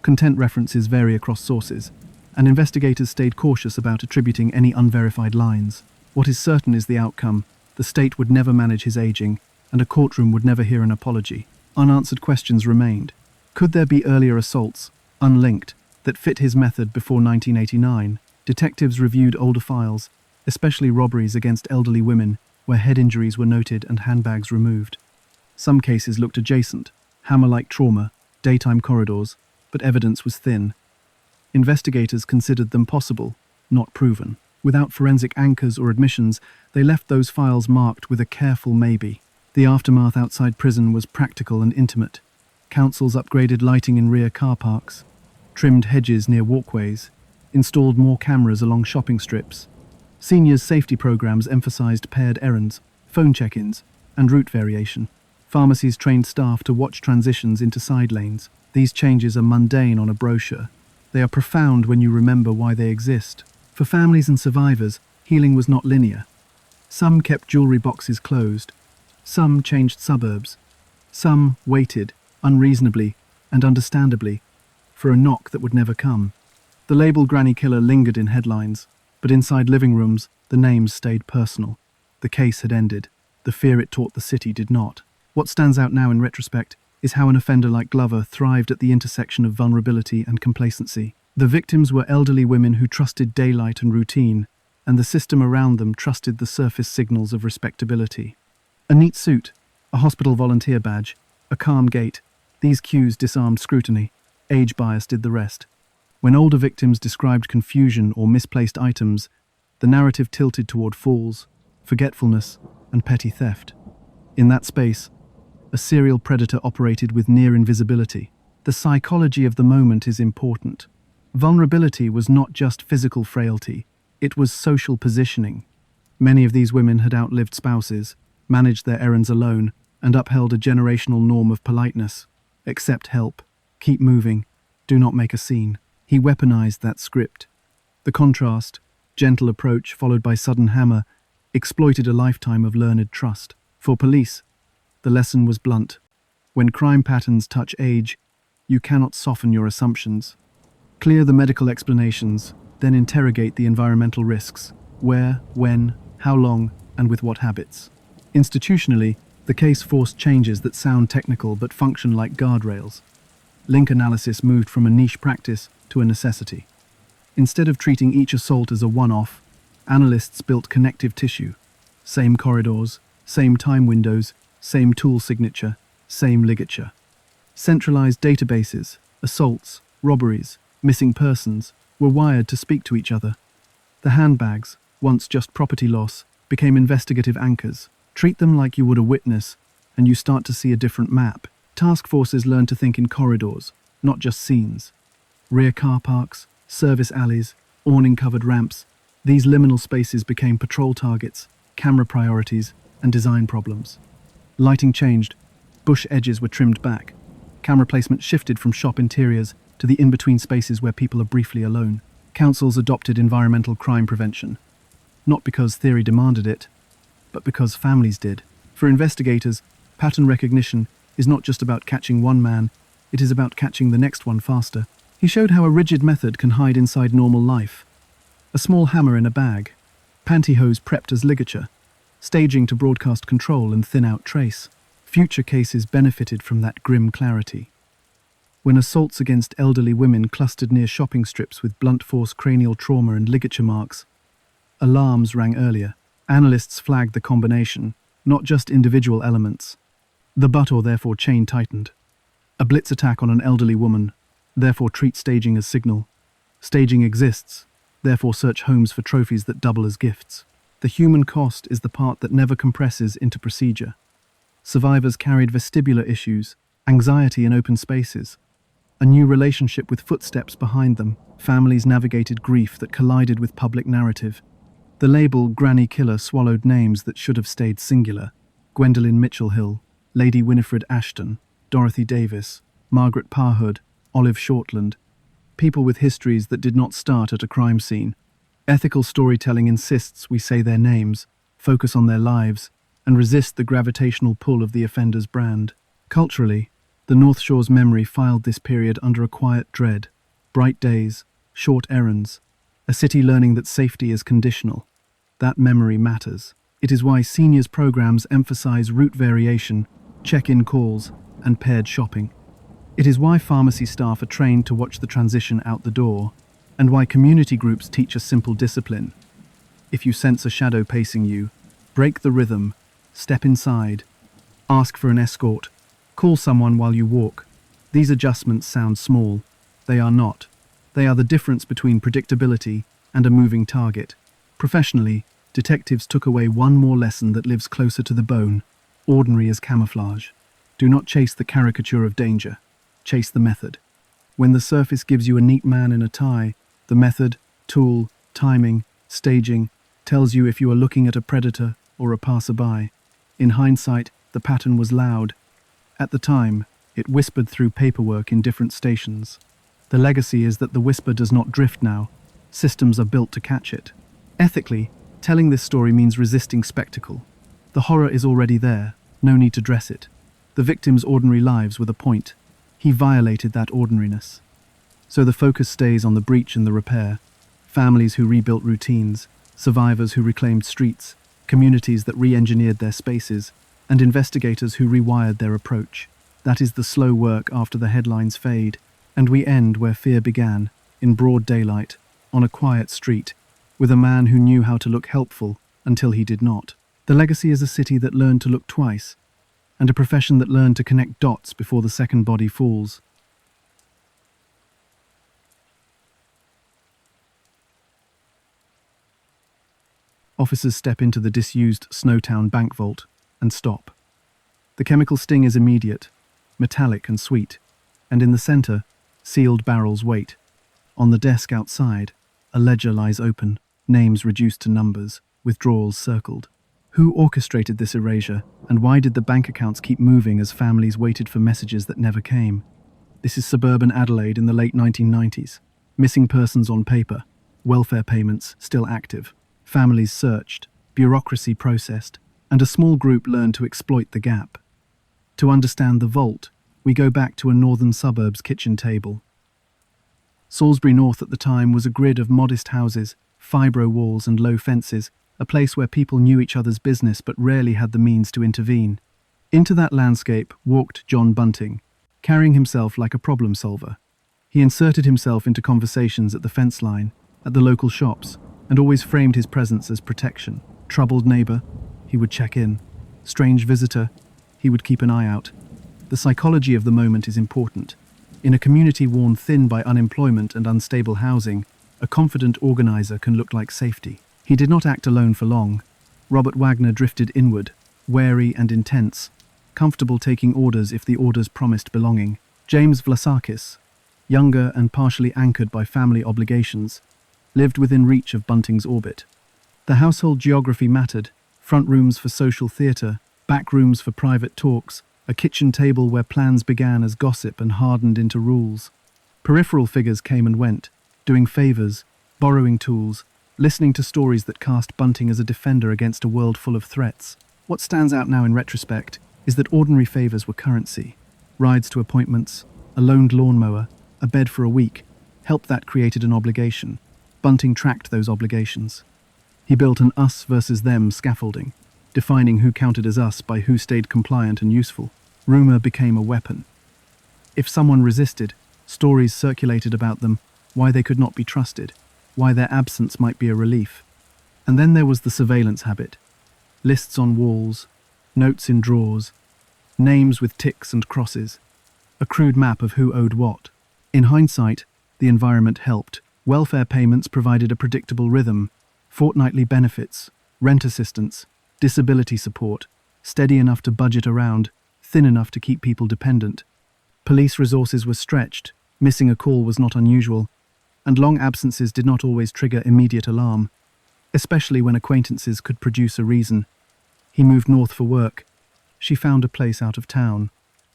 Content references vary across sources, and investigators stayed cautious about attributing any unverified lines. What is certain is the outcome. The state would never manage his aging, and a courtroom would never hear an apology. Unanswered questions remained. Could there be earlier assaults, unlinked, that fit his method before 1989? Detectives reviewed older files, especially robberies against elderly women, where head injuries were noted and handbags removed. Some cases looked adjacent, hammer-like trauma, daytime corridors, but evidence was thin. Investigators considered them possible, not proven. Without forensic anchors or admissions, they left those files marked with a careful maybe. The aftermath outside prison was practical and intimate. Councils upgraded lighting in rear car parks, trimmed hedges near walkways, installed more cameras along shopping strips. Seniors' safety programs emphasized paired errands, phone check-ins, and route variation. Pharmacies trained staff to watch transitions into side lanes. These changes are mundane on a brochure. They are profound when you remember why they exist. For families and survivors, healing was not linear. Some kept jewelry boxes closed. Some changed suburbs. Some waited, unreasonably and understandably, for a knock that would never come. The label Granny Killer lingered in headlines, but inside living rooms, the names stayed personal. The case had ended. The fear it taught the city did not. What stands out now in retrospect is how an offender like Glover thrived at the intersection of vulnerability and complacency. The victims were elderly women who trusted daylight and routine, and the system around them trusted the surface signals of respectability. A neat suit, a hospital volunteer badge, a calm gait, these cues disarmed scrutiny. Age bias did the rest. When older victims described confusion or misplaced items, the narrative tilted toward falls, forgetfulness, and petty theft. In that space, a serial predator operated with near invisibility. The psychology of the moment is important. Vulnerability was not just physical frailty, it was social positioning. Many of these women had outlived spouses, managed their errands alone, and upheld a generational norm of politeness. Accept help, keep moving, do not make a scene. He weaponized that script. The contrast, gentle approach followed by sudden hammer, exploited a lifetime of learned trust. For police, the lesson was blunt. When crime patterns touch age, you cannot soften your assumptions. Clear the medical explanations, then interrogate the environmental risks. Where, when, how long, and with what habits. Institutionally, the case forced changes that sound technical but function like guardrails. Link analysis moved from a niche practice to a necessity. Instead of treating each assault as a one-off, analysts built connective tissue. Same corridors, same time windows, same tool signature, same ligature. Centralized databases, assaults, robberies, missing persons, were wired to speak to each other. The handbags, once just property loss, became investigative anchors. Treat them like you would a witness, and you start to see a different map. Task forces learn to think in corridors, not just scenes. Rear car parks, service alleys, awning-covered ramps, these liminal spaces became patrol targets, camera priorities, and design problems. Lighting changed, bush edges were trimmed back. Camera placement shifted from shop interiors to the in-between spaces where people are briefly alone. Councils adopted environmental crime prevention, not because theory demanded it, but because families did. For investigators, pattern recognition is not just about catching one man, it is about catching the next one faster. He showed how a rigid method can hide inside normal life. A small hammer in a bag, pantyhose prepped as ligature, staging to broadcast control and thin out trace. Future cases benefited from that grim clarity. When assaults against elderly women clustered near shopping strips with blunt force cranial trauma and ligature marks, alarms rang earlier. Analysts flagged the combination, not just individual elements. The butt or therefore chain tightened. A blitz attack on an elderly woman, therefore treat staging as signal. Staging exists, therefore search homes for trophies that double as gifts. The human cost is the part that never compresses into procedure. Survivors carried vestibular issues, anxiety in open spaces, a new relationship with footsteps behind them. Families navigated grief that collided with public narrative. The label Granny Killer swallowed names that should have stayed singular. Gwendolyn Mitchell Hill, Lady Winifred Ashton, Dorothy Davis, Margaret Parhood, Olive Shortland. People with histories that did not start at a crime scene. Ethical storytelling insists we say their names, focus on their lives, and resist the gravitational pull of the offender's brand. Culturally, the North Shore's memory filed this period under a quiet dread. Bright days, short errands, a city learning that safety is conditional. That memory matters. It is why seniors programs emphasize route variation, check-in calls, and paired shopping. It is why pharmacy staff are trained to watch the transition out the door, and why community groups teach a simple discipline. If you sense a shadow pacing you, break the rhythm, step inside, ask for an escort, call someone while you walk. These adjustments sound small. They are not. They are the difference between predictability and a moving target. Professionally, detectives took away one more lesson that lives closer to the bone: ordinary as camouflage. Do not chase the caricature of danger. Chase the method. When the surface gives you a neat man in a tie, the method, tool, timing, staging tells you if you are looking at a predator or a passerby. In hindsight, the pattern was loud. At the time, it whispered through paperwork in different stations. The legacy is that the whisper does not drift now. Systems are built to catch it. Ethically, telling this story means resisting spectacle. The horror is already there, no need to dress it. The victim's ordinary lives were the point. He violated that ordinariness. So the focus stays on the breach and the repair. Families who rebuilt routines, survivors who reclaimed streets, communities that re-engineered their spaces, and investigators who rewired their approach. That is the slow work after the headlines fade, and we end where fear began, in broad daylight, on a quiet street, with a man who knew how to look helpful until he did not. The legacy is a city that learned to look twice, and a profession that learned to connect dots before the second body falls. Officers step into the disused Snowtown bank vault and stop. The chemical sting is immediate, metallic and sweet, and in the center, sealed barrels wait. On the desk outside, a ledger lies open, names reduced to numbers, withdrawals circled. Who orchestrated this erasure, and why did the bank accounts keep moving as families waited for messages that never came? This is suburban Adelaide in the late 1990s. Missing persons on paper, welfare payments still active. Families searched, bureaucracy processed, and a small group learned to exploit the gap. To understand the vault, we go back to a northern suburb's kitchen table. Salisbury North at the time was a grid of modest houses, fibro walls and low fences, a place where people knew each other's business but rarely had the means to intervene. Into that landscape walked John Bunting, carrying himself like a problem solver. He inserted himself into conversations at the fence line, at the local shops, and always framed his presence as protection. Troubled neighbor, he would check in. Strange visitor, he would keep an eye out. The psychology of the moment is important. In a community worn thin by unemployment and unstable housing, a confident organizer can look like safety. He did not act alone for long. Robert Wagner drifted inward, wary and intense, comfortable taking orders if the orders promised belonging. James Vlassakis, younger and partially anchored by family obligations, lived within reach of Bunting's orbit. The household geography mattered: front rooms for social theatre, back rooms for private talks, a kitchen table where plans began as gossip and hardened into rules. Peripheral figures came and went, doing favours, borrowing tools, listening to stories that cast Bunting as a defender against a world full of threats. What stands out now in retrospect is that ordinary favours were currency. Rides to appointments, a loaned lawnmower, a bed for a week, help that created an obligation. Bunting tracked those obligations. He built an us versus them scaffolding, defining who counted as us by who stayed compliant and useful. Rumour became a weapon. If someone resisted, stories circulated about them, why they could not be trusted, why their absence might be a relief. And then there was the surveillance habit. Lists on walls, notes in drawers, names with ticks and crosses, a crude map of who owed what. In hindsight, the environment helped. Welfare payments provided a predictable rhythm, fortnightly benefits, rent assistance, disability support, steady enough to budget around, thin enough to keep people dependent. Police resources were stretched, missing a call was not unusual, and long absences did not always trigger immediate alarm, especially when acquaintances could produce a reason. He moved north for work. She found a place out of town.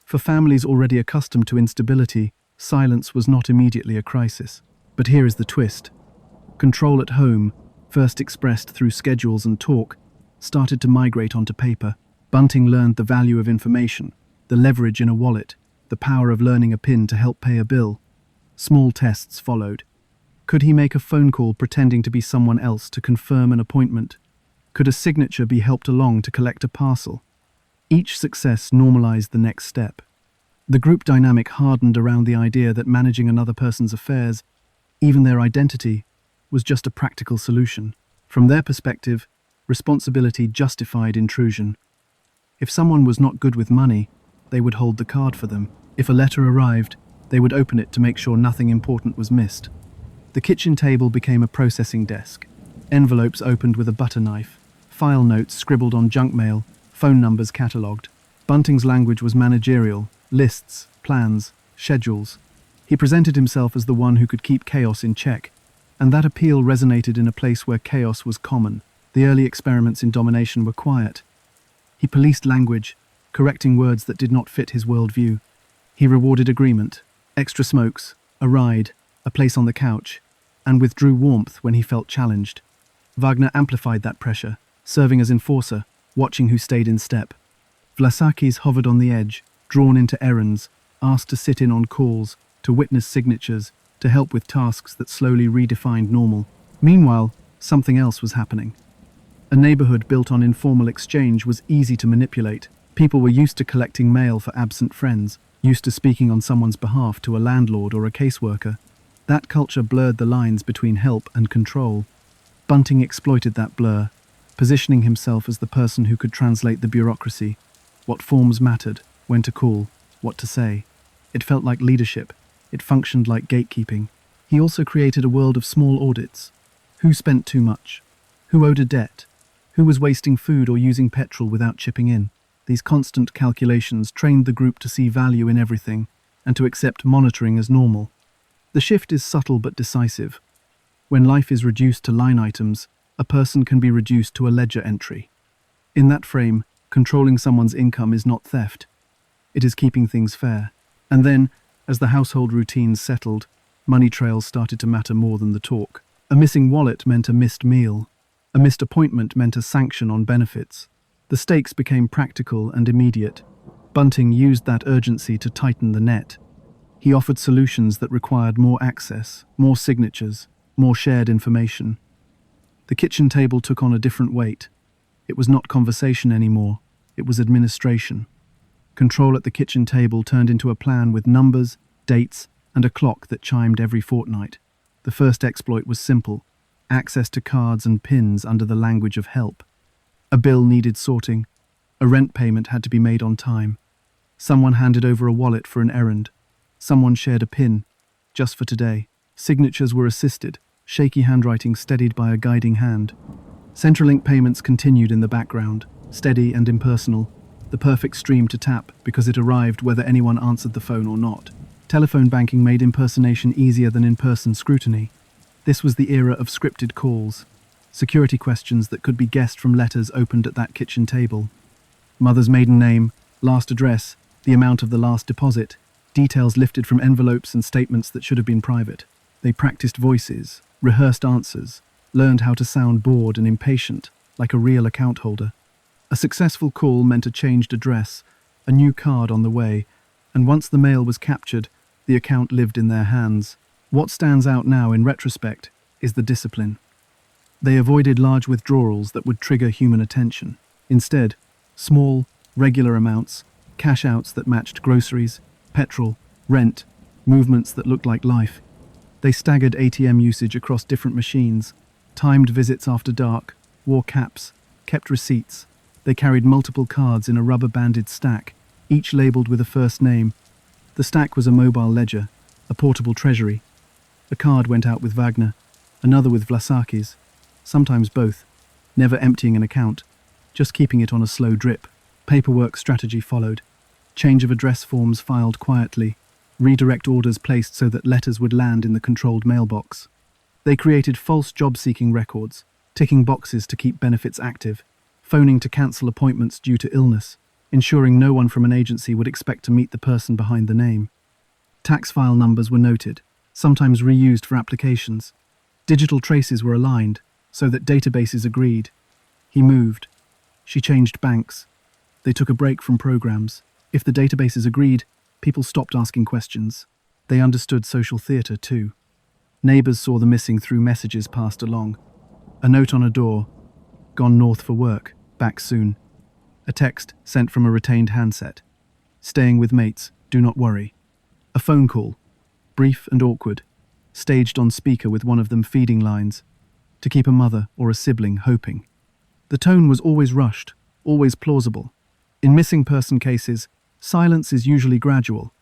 For families already accustomed to instability, silence was not immediately a crisis. But here is the twist. Control at home, first expressed through schedules and talk, started to migrate onto paper. Bunting learned the value of information, the leverage in a wallet, the power of learning a PIN to help pay a bill. Small tests followed. Could he make a phone call pretending to be someone else to confirm an appointment? Could a signature be helped along to collect a parcel? Each success normalized the next step. The group dynamic hardened around the idea that managing another person's affairs, even their identity, was just a practical solution. From their perspective, responsibility justified intrusion. If someone was not good with money, they would hold the card for them. If a letter arrived, they would open it to make sure nothing important was missed. The kitchen table became a processing desk. Envelopes opened with a butter knife, file notes scribbled on junk mail, phone numbers catalogued. Bunting's language was managerial: lists, plans, schedules. He presented himself as the one who could keep chaos in check, and that appeal resonated in a place where chaos was common. The early experiments in domination were quiet. He policed language, correcting words that did not fit his worldview. He rewarded agreement, extra smokes, a ride, a place on the couch, and withdrew warmth when he felt challenged. Wagner amplified that pressure, serving as enforcer, watching who stayed in step. Vlassakis hovered on the edge, drawn into errands, asked to sit in on calls, to witness signatures, to help with tasks that slowly redefined normal. Meanwhile, something else was happening. A neighborhood built on informal exchange was easy to manipulate. People were used to collecting mail for absent friends, used to speaking on someone's behalf to a landlord or a caseworker. That culture blurred the lines between help and control. Bunting exploited that blur, positioning himself as the person who could translate the bureaucracy, what forms mattered, when to call, what to say. It felt like leadership. It functioned like gatekeeping. He also created a world of small audits. Who spent too much? Who owed a debt? Who was wasting food or using petrol without chipping in? These constant calculations trained the group to see value in everything and to accept monitoring as normal. The shift is subtle but decisive. When life is reduced to line items, a person can be reduced to a ledger entry. In that frame, controlling someone's income is not theft. It is keeping things fair. And then, as the household routines settled, money trails started to matter more than the talk. A missing wallet meant a missed meal. A missed appointment meant a sanction on benefits. The stakes became practical and immediate. Bunting used that urgency to tighten the net. He offered solutions that required more access, more signatures, more shared information. The kitchen table took on a different weight. It was not conversation anymore. It was administration. Control at the kitchen table turned into a plan with numbers, dates, and a clock that chimed every fortnight. The first exploit was simple: access to cards and pins under the language of help. A bill needed sorting. A rent payment had to be made on time. Someone handed over a wallet for an errand. Someone shared a pin, just for today. Signatures were assisted, shaky handwriting steadied by a guiding hand. Centrelink payments continued in the background, steady and impersonal, the perfect stream to tap because it arrived whether anyone answered the phone or not. Telephone banking made impersonation easier than in-person scrutiny. This was the era of scripted calls, security questions that could be guessed from letters opened at that kitchen table. Mother's maiden name, last address, the amount of the last deposit, details lifted from envelopes and statements that should have been private. They practiced voices, rehearsed answers, learned how to sound bored and impatient, like a real account holder. A successful call meant a changed address, a new card on the way, and once the mail was captured, the account lived in their hands. What stands out now in retrospect is the discipline. They avoided large withdrawals that would trigger human attention. Instead, small, regular amounts, cash outs that matched groceries, petrol, rent, movements that looked like life. They staggered ATM usage across different machines, timed visits after dark, wore caps, kept receipts. They carried multiple cards in a rubber-banded stack, each labeled with a first name. The stack was a mobile ledger, a portable treasury. A card went out with Wagner, another with Vlassakis, sometimes both, never emptying an account, just keeping it on a slow drip. Paperwork strategy followed. Change of address forms filed quietly, redirect orders placed so that letters would land in the controlled mailbox. They created false job-seeking records, ticking boxes to keep benefits active, phoning to cancel appointments due to illness, ensuring no one from an agency would expect to meet the person behind the name. Tax file numbers were noted, sometimes reused for applications. Digital traces were aligned, so that databases agreed. He moved. She changed banks. They took a break from programs. If the databases agreed, people stopped asking questions. They understood social theatre too. Neighbours saw the missing through messages passed along. A note on a door, "Gone north for work, back soon." A text sent from a retained handset, "Staying with mates, Do not worry. A phone call, brief and awkward, staged on speaker with one of them feeding lines, to keep a mother or a sibling hoping. The tone was always rushed, always plausible. In missing person cases, silence is usually gradual,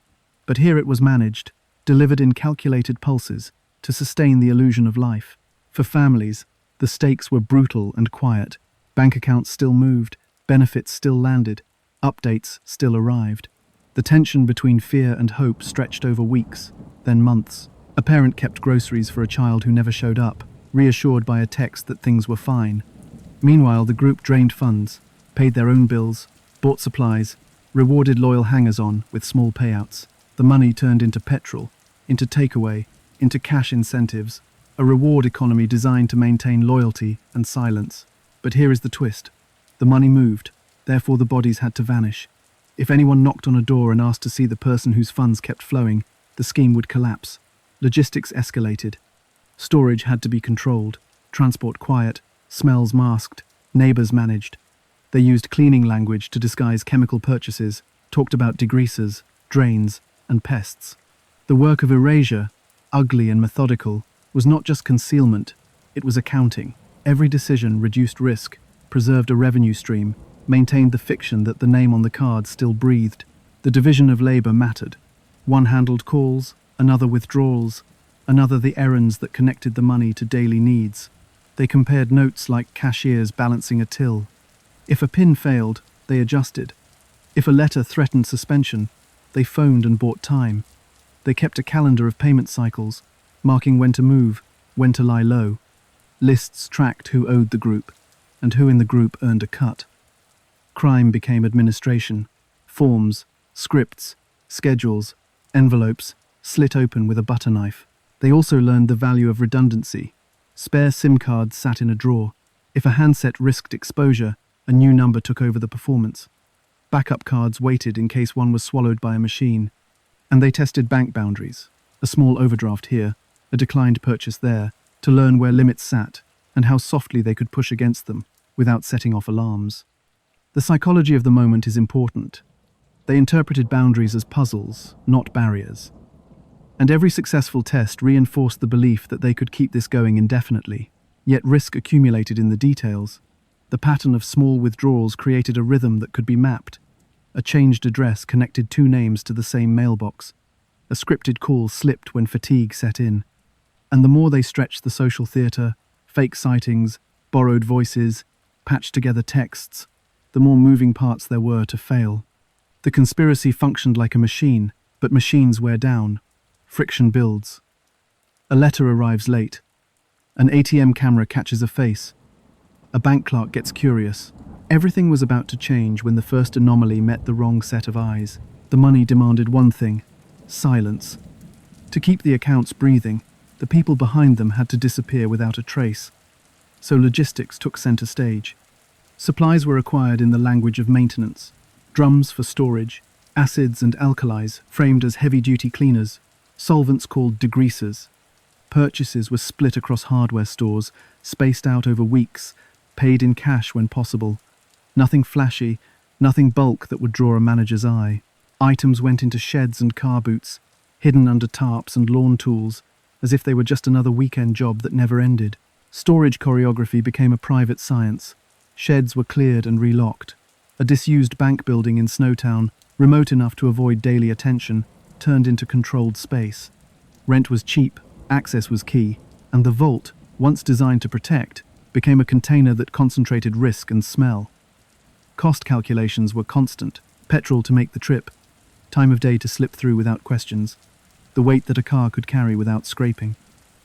but here it was managed, delivered in calculated pulses, to sustain the illusion of life. For families, the stakes were brutal and quiet. Bank accounts still moved, benefits still landed, updates still arrived. The tension between fear and hope stretched over weeks, then months. A parent kept groceries for a child who never showed up, reassured by a text that things were fine. Meanwhile, the group drained funds, paid their own bills, bought supplies, rewarded loyal hangers-on with small payouts. The money turned into petrol, into takeaway, into cash incentives, a reward economy designed to maintain loyalty and silence. But here is the twist. The money moved, therefore the bodies had to vanish. If anyone knocked on a door and asked to see the person whose funds kept flowing, the scheme would collapse. Logistics escalated. Storage had to be controlled, transport quiet, smells masked, neighbors managed. They used cleaning language to disguise chemical purchases, talked about degreasers, drains, and pests. The work of erasure, ugly and methodical, was not just concealment, it was accounting. Every decision reduced risk, preserved a revenue stream, maintained the fiction that the name on the card still breathed. The division of labor mattered. One handled calls, another withdrawals, another the errands that connected the money to daily needs. They compared notes like cashiers balancing a till. If a pin failed, they adjusted. If a letter threatened suspension, they phoned and bought time. They kept a calendar of payment cycles, marking when to move, when to lie low. Lists tracked who owed the group, and who in the group earned a cut. Crime became administration, forms, scripts, schedules, envelopes, slit open with a butter knife. They also learned the value of redundancy. Spare SIM cards sat in a drawer. If a handset risked exposure, a new number took over the performance. Backup cards waited in case one was swallowed by a machine. And they tested bank boundaries, a small overdraft here, a declined purchase there, to learn where limits sat and how softly they could push against them without setting off alarms. The psychology of the moment is important. They interpreted boundaries as puzzles, not barriers. And every successful test reinforced the belief that they could keep this going indefinitely. Yet risk accumulated in the details. The pattern of small withdrawals created a rhythm that could be mapped. A changed address connected two names to the same mailbox. A scripted call slipped when fatigue set in. And the more they stretched the social theatre, fake sightings, borrowed voices, patched together texts, the more moving parts there were to fail. The conspiracy functioned like a machine, but machines wear down. Friction builds. A letter arrives late. An ATM camera catches a face. A bank clerk gets curious. Everything was about to change when the first anomaly met the wrong set of eyes. The money demanded one thing: silence. To keep the accounts breathing, the people behind them had to disappear without a trace. So logistics took center stage. Supplies were acquired in the language of maintenance. Drums for storage, acids and alkalis framed as heavy-duty cleaners, solvents called degreasers. Purchases were split across hardware stores, spaced out over weeks, paid in cash when possible. Nothing flashy, nothing bulk that would draw a manager's eye. Items went into sheds and car boots, hidden under tarps and lawn tools, as if they were just another weekend job that never ended. Storage choreography became a private science. Sheds were cleared and relocked. A disused bank building in Snowtown, remote enough to avoid daily attention, turned into controlled space. Rent was cheap, access was key, and the vault, once designed to protect, became a container that concentrated risk and smell. Cost calculations were constant: petrol to make the trip, time of day to slip through without questions, the weight that a car could carry without scraping.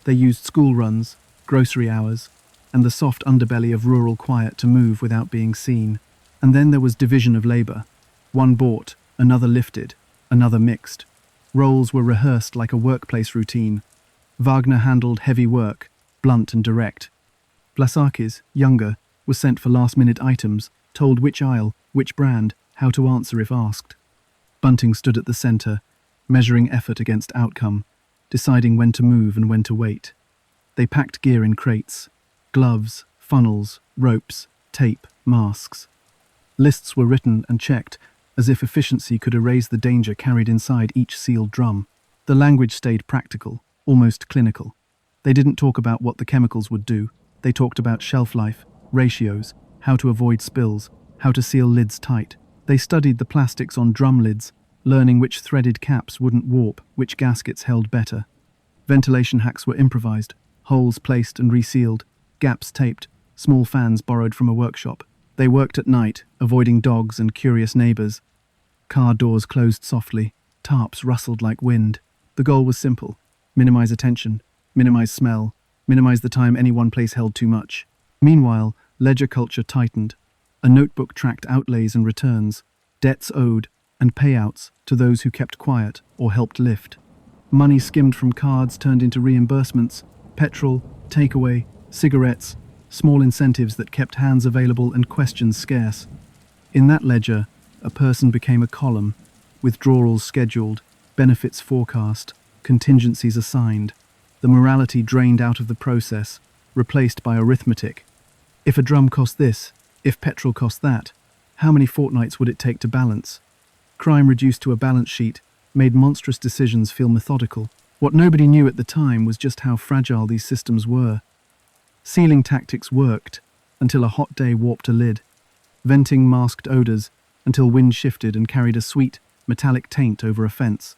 They used school runs, grocery hours, and the soft underbelly of rural quiet to move without being seen. And then there was division of labor. One bought, another lifted, another mixed. Roles were rehearsed like a workplace routine. Wagner handled heavy work, blunt and direct. Vlassakis, younger, was sent for last-minute items, told which aisle, which brand, how to answer if asked. Bunting stood at the center, measuring effort against outcome, deciding when to move and when to wait. They packed gear in crates: gloves, funnels, ropes, tape, masks. Lists were written and checked, as if efficiency could erase the danger carried inside each sealed drum. The language stayed practical, almost clinical. They didn't talk about what the chemicals would do. They talked about shelf life, ratios, how to avoid spills, how to seal lids tight. They studied the plastics on drum lids, learning which threaded caps wouldn't warp, which gaskets held better. Ventilation hacks were improvised, holes placed and resealed, gaps taped, small fans borrowed from a workshop. They worked at night, avoiding dogs and curious neighbors. Car doors closed softly, tarps rustled like wind. The goal was simple: minimize attention, minimize smell, minimize the time any one place held too much. Meanwhile, ledger culture tightened. A notebook tracked outlays and returns, debts owed, and payouts to those who kept quiet or helped lift. Money skimmed from cards turned into reimbursements, petrol, takeaway, cigarettes, small incentives that kept hands available and questions scarce. In that ledger, a person became a column, withdrawals scheduled, benefits forecast, contingencies assigned. The morality drained out of the process, replaced by arithmetic. If a drum cost this, if petrol cost that, how many fortnights would it take to balance? Crime reduced to a balance sheet made monstrous decisions feel methodical. What nobody knew at the time was just how fragile these systems were. Sealing tactics worked until a hot day warped a lid. Venting masked odors until wind shifted and carried a sweet, metallic taint over a fence.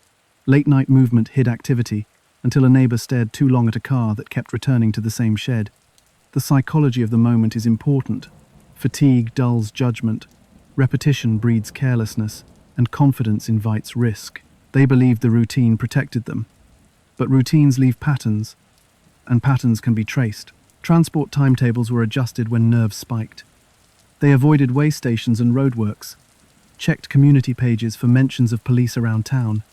Late-night movement hid activity until a neighbor stared too long at a car that kept returning to the same shed. The psychology of the moment is important. Fatigue dulls judgment, repetition breeds carelessness, and confidence invites risk. They believed the routine protected them. But routines leave patterns, and patterns can be traced. Transport timetables were adjusted when nerves spiked. They avoided way stations and roadworks, checked community pages for mentions of police around town,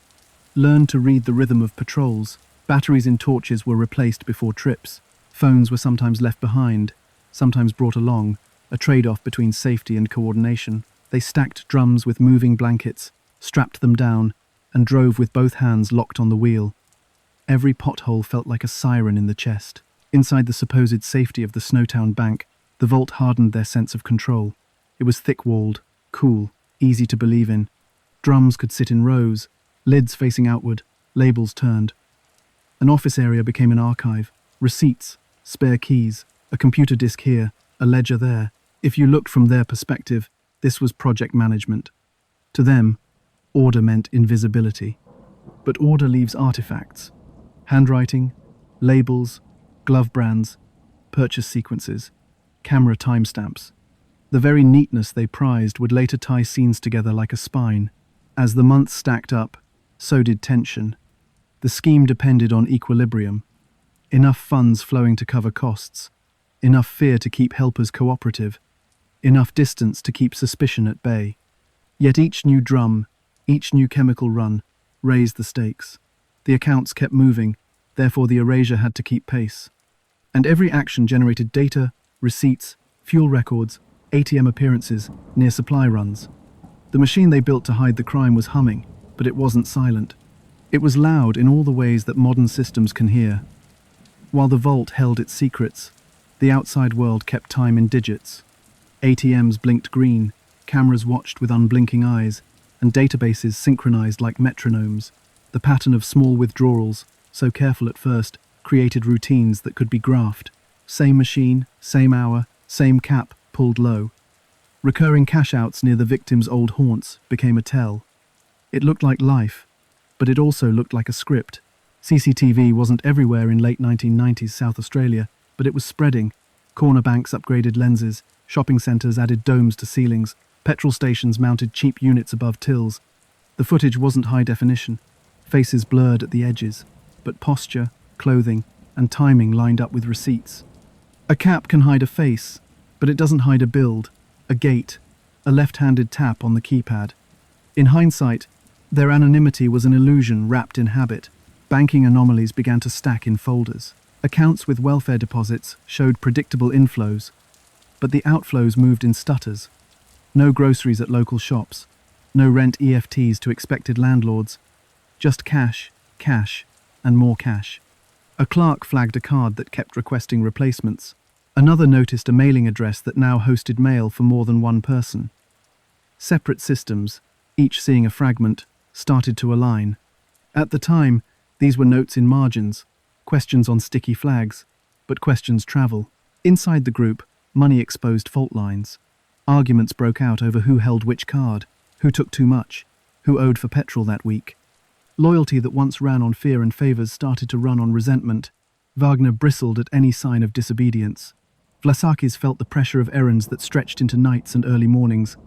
learned to read the rhythm of patrols. Batteries in torches were replaced before trips. Phones were sometimes left behind, sometimes brought along, a trade-off between safety and coordination. They stacked drums with moving blankets, strapped them down, and drove with both hands locked on the wheel. Every pothole felt like a siren in the chest. Inside the supposed safety of the Snowtown bank, the vault hardened their sense of control. It was thick-walled, cool, easy to believe in. Drums could sit in rows, lids facing outward, labels turned. An office area became an archive. Receipts, spare keys, a computer disk here, a ledger there. If you looked from their perspective, this was project management. To them, order meant invisibility. But order leaves artifacts. Handwriting, labels, glove brands, purchase sequences, camera timestamps. The very neatness they prized would later tie scenes together like a spine. As the months stacked up, so did tension. The scheme depended on equilibrium. Enough funds flowing to cover costs, enough fear to keep helpers cooperative, enough distance to keep suspicion at bay. Yet each new drum, each new chemical run, raised the stakes. The accounts kept moving, therefore the erasure had to keep pace. And every action generated data, receipts, fuel records, ATM appearances, near supply runs. The machine they built to hide the crime was humming, but it wasn't silent. It was loud in all the ways that modern systems can hear. While the vault held its secrets, the outside world kept time in digits. ATMs blinked green, cameras watched with unblinking eyes, and databases synchronized like metronomes. The pattern of small withdrawals, so careful at first, created routines that could be graphed. Same machine, same hour, same cap, pulled low. Recurring cash-outs near the victim's old haunts became a tell. It looked like life, but it also looked like a script. CCTV wasn't everywhere in late 1990s South Australia, but it was spreading. Corner banks upgraded lenses, shopping centres added domes to ceilings, petrol stations mounted cheap units above tills. The footage wasn't high definition, faces blurred at the edges, but posture, clothing, and timing lined up with receipts. A cap can hide a face, but it doesn't hide a build, a gait, a left-handed tap on the keypad. In hindsight, their anonymity was an illusion wrapped in habit. Banking anomalies began to stack in folders. Accounts with welfare deposits showed predictable inflows, but the outflows moved in stutters. No groceries at local shops, no rent EFTs to expected landlords, just cash, cash, and more cash. A clerk flagged a card that kept requesting replacements. Another noticed a mailing address that now hosted mail for more than one person. Separate systems, each seeing a fragment, started to align. At the time, these were notes in margins, questions on sticky flags, but questions travel. Inside the group, money exposed fault lines. Arguments broke out over who held which card, who took too much, who owed for petrol that week. Loyalty that once ran on fear and favors started to run on resentment. Wagner bristled at any sign of disobedience. Vlassakis felt the pressure of errands that stretched into nights and early mornings.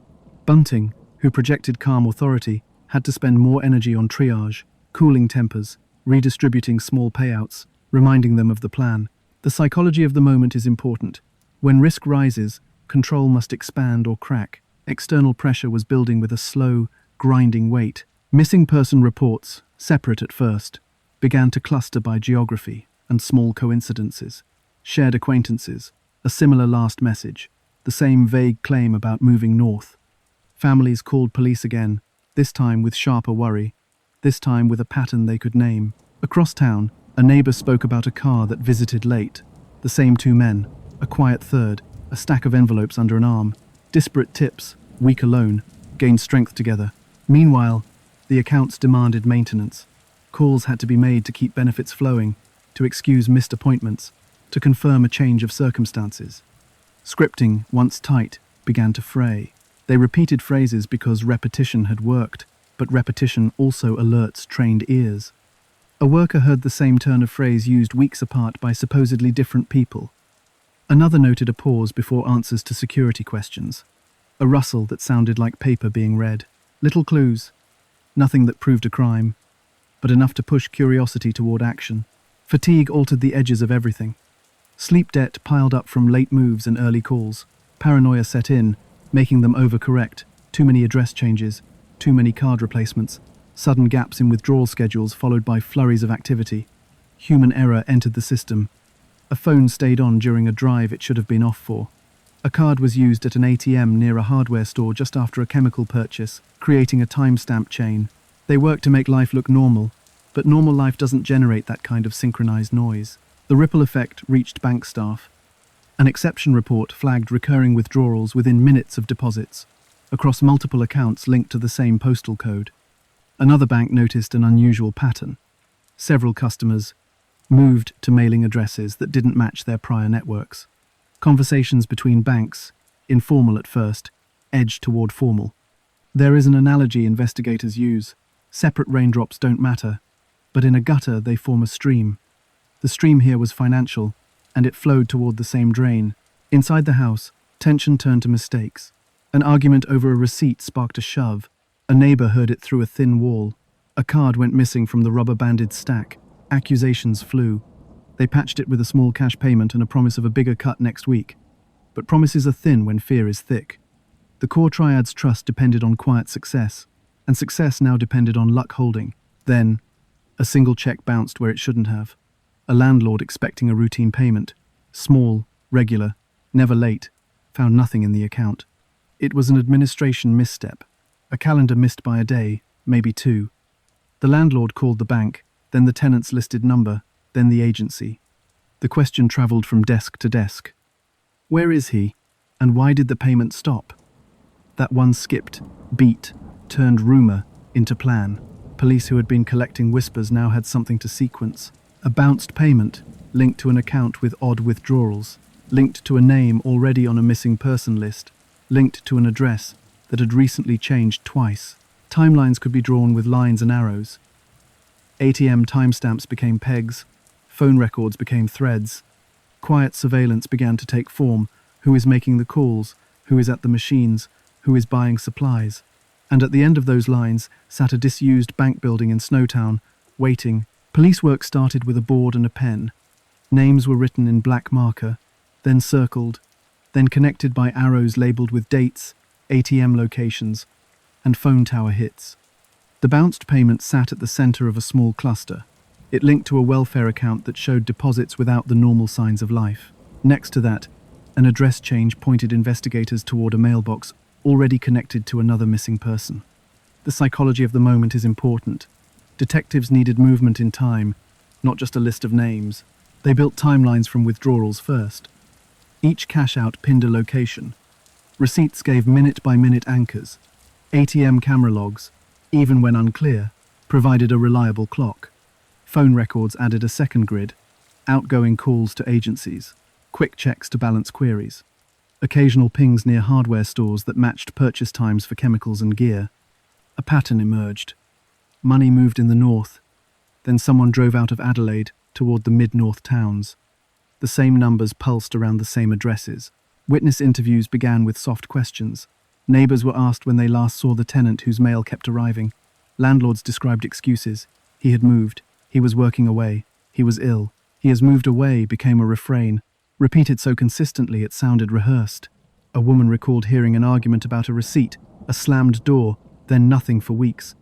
Bunting, who projected calm authority, had to spend more energy on triage, cooling tempers, redistributing small payouts, reminding them of the plan. The psychology of the moment is important. When risk rises, control must expand or crack. External pressure was building with a slow, grinding weight. Missing person reports, separate at first, began to cluster by geography and small coincidences. Shared acquaintances, a similar last message, the same vague claim about moving north. Families called police again, this time with sharper worry, this time with a pattern they could name. Across town, a neighbor spoke about a car that visited late. The same two men, a quiet third, a stack of envelopes under an arm. Disparate tips, weak alone, gained strength together. Meanwhile, the accounts demanded maintenance. Calls had to be made to keep benefits flowing, to excuse missed appointments, to confirm a change of circumstances. Scripting, once tight, began to fray. They repeated phrases because repetition had worked, but repetition also alerts trained ears. A worker heard the same turn of phrase used weeks apart by supposedly different people. Another noted a pause before answers to security questions. A rustle that sounded like paper being read. Little clues. Nothing that proved a crime, but enough to push curiosity toward action. Fatigue altered the edges of everything. Sleep debt piled up from late moves and early calls. Paranoia set in, making them overcorrect. Too many address changes, too many card replacements, sudden gaps in withdrawal schedules followed by flurries of activity. Human error entered the system. A phone stayed on during a drive it should have been off for. A card was used at an ATM near a hardware store just after a chemical purchase, creating a timestamp chain. They work to make life look normal, but normal life doesn't generate that kind of synchronized noise. The ripple effect reached bank staff. An exception report flagged recurring withdrawals within minutes of deposits, across multiple accounts linked to the same postal code. Another bank noticed an unusual pattern. Several customers moved to mailing addresses that didn't match their prior networks. Conversations between banks, informal at first, edged toward formal. There is an analogy investigators use. Separate raindrops don't matter, but in a gutter they form a stream. The stream here was financial, and it flowed toward the same drain. Inside the house, tension turned to mistakes. An argument over a receipt sparked a shove. A neighbor heard it through a thin wall. A card went missing from the rubber-banded stack. Accusations flew. They patched it with a small cash payment and a promise of a bigger cut next week. But promises are thin when fear is thick. The core triad's trust depended on quiet success, and success now depended on luck holding. Then, a single check bounced where it shouldn't have. A landlord expecting a routine payment, small, regular, never late, found nothing in the account. It was an administration misstep, a calendar missed by a day, maybe two. The landlord called the bank, then the tenant's listed number, then the agency. The question traveled from desk to desk. Where is he, and why did the payment stop? That one skipped, beat, turned rumor into plan. Police who had been collecting whispers now had something to sequence. A bounced payment, linked to an account with odd withdrawals, linked to a name already on a missing person list, linked to an address that had recently changed twice. Timelines could be drawn with lines and arrows. ATM timestamps became pegs, phone records became threads. Quiet surveillance began to take form. Who is making the calls? Who is at the machines? Who is buying supplies? And at the end of those lines sat a disused bank building in Snowtown, waiting. Police work started with a board and a pen. Names were written in black marker, then circled, then connected by arrows labeled with dates, ATM locations, and phone tower hits. The bounced payment sat at the center of a small cluster. It linked to a welfare account that showed deposits without the normal signs of life. Next to that, an address change pointed investigators toward a mailbox already connected to another missing person. The psychology of the moment is important. Detectives needed movement in time, not just a list of names. They built timelines from withdrawals first. Each cash-out pinned a location. Receipts gave minute-by-minute anchors. ATM camera logs, even when unclear, provided a reliable clock. Phone records added a second grid, outgoing calls to agencies, quick checks to balance queries, occasional pings near hardware stores that matched purchase times for chemicals and gear. A pattern emerged. Money moved in the north, then someone drove out of Adelaide toward the mid-north towns. The same numbers pulsed around the same addresses. Witness interviews began with soft questions. Neighbours were asked when they last saw the tenant whose mail kept arriving. Landlords described excuses. He had moved. He was working away. He was ill. He has moved away became a refrain, repeated so consistently it sounded rehearsed. A woman recalled hearing an argument about a receipt, a slammed door, then nothing for weeks.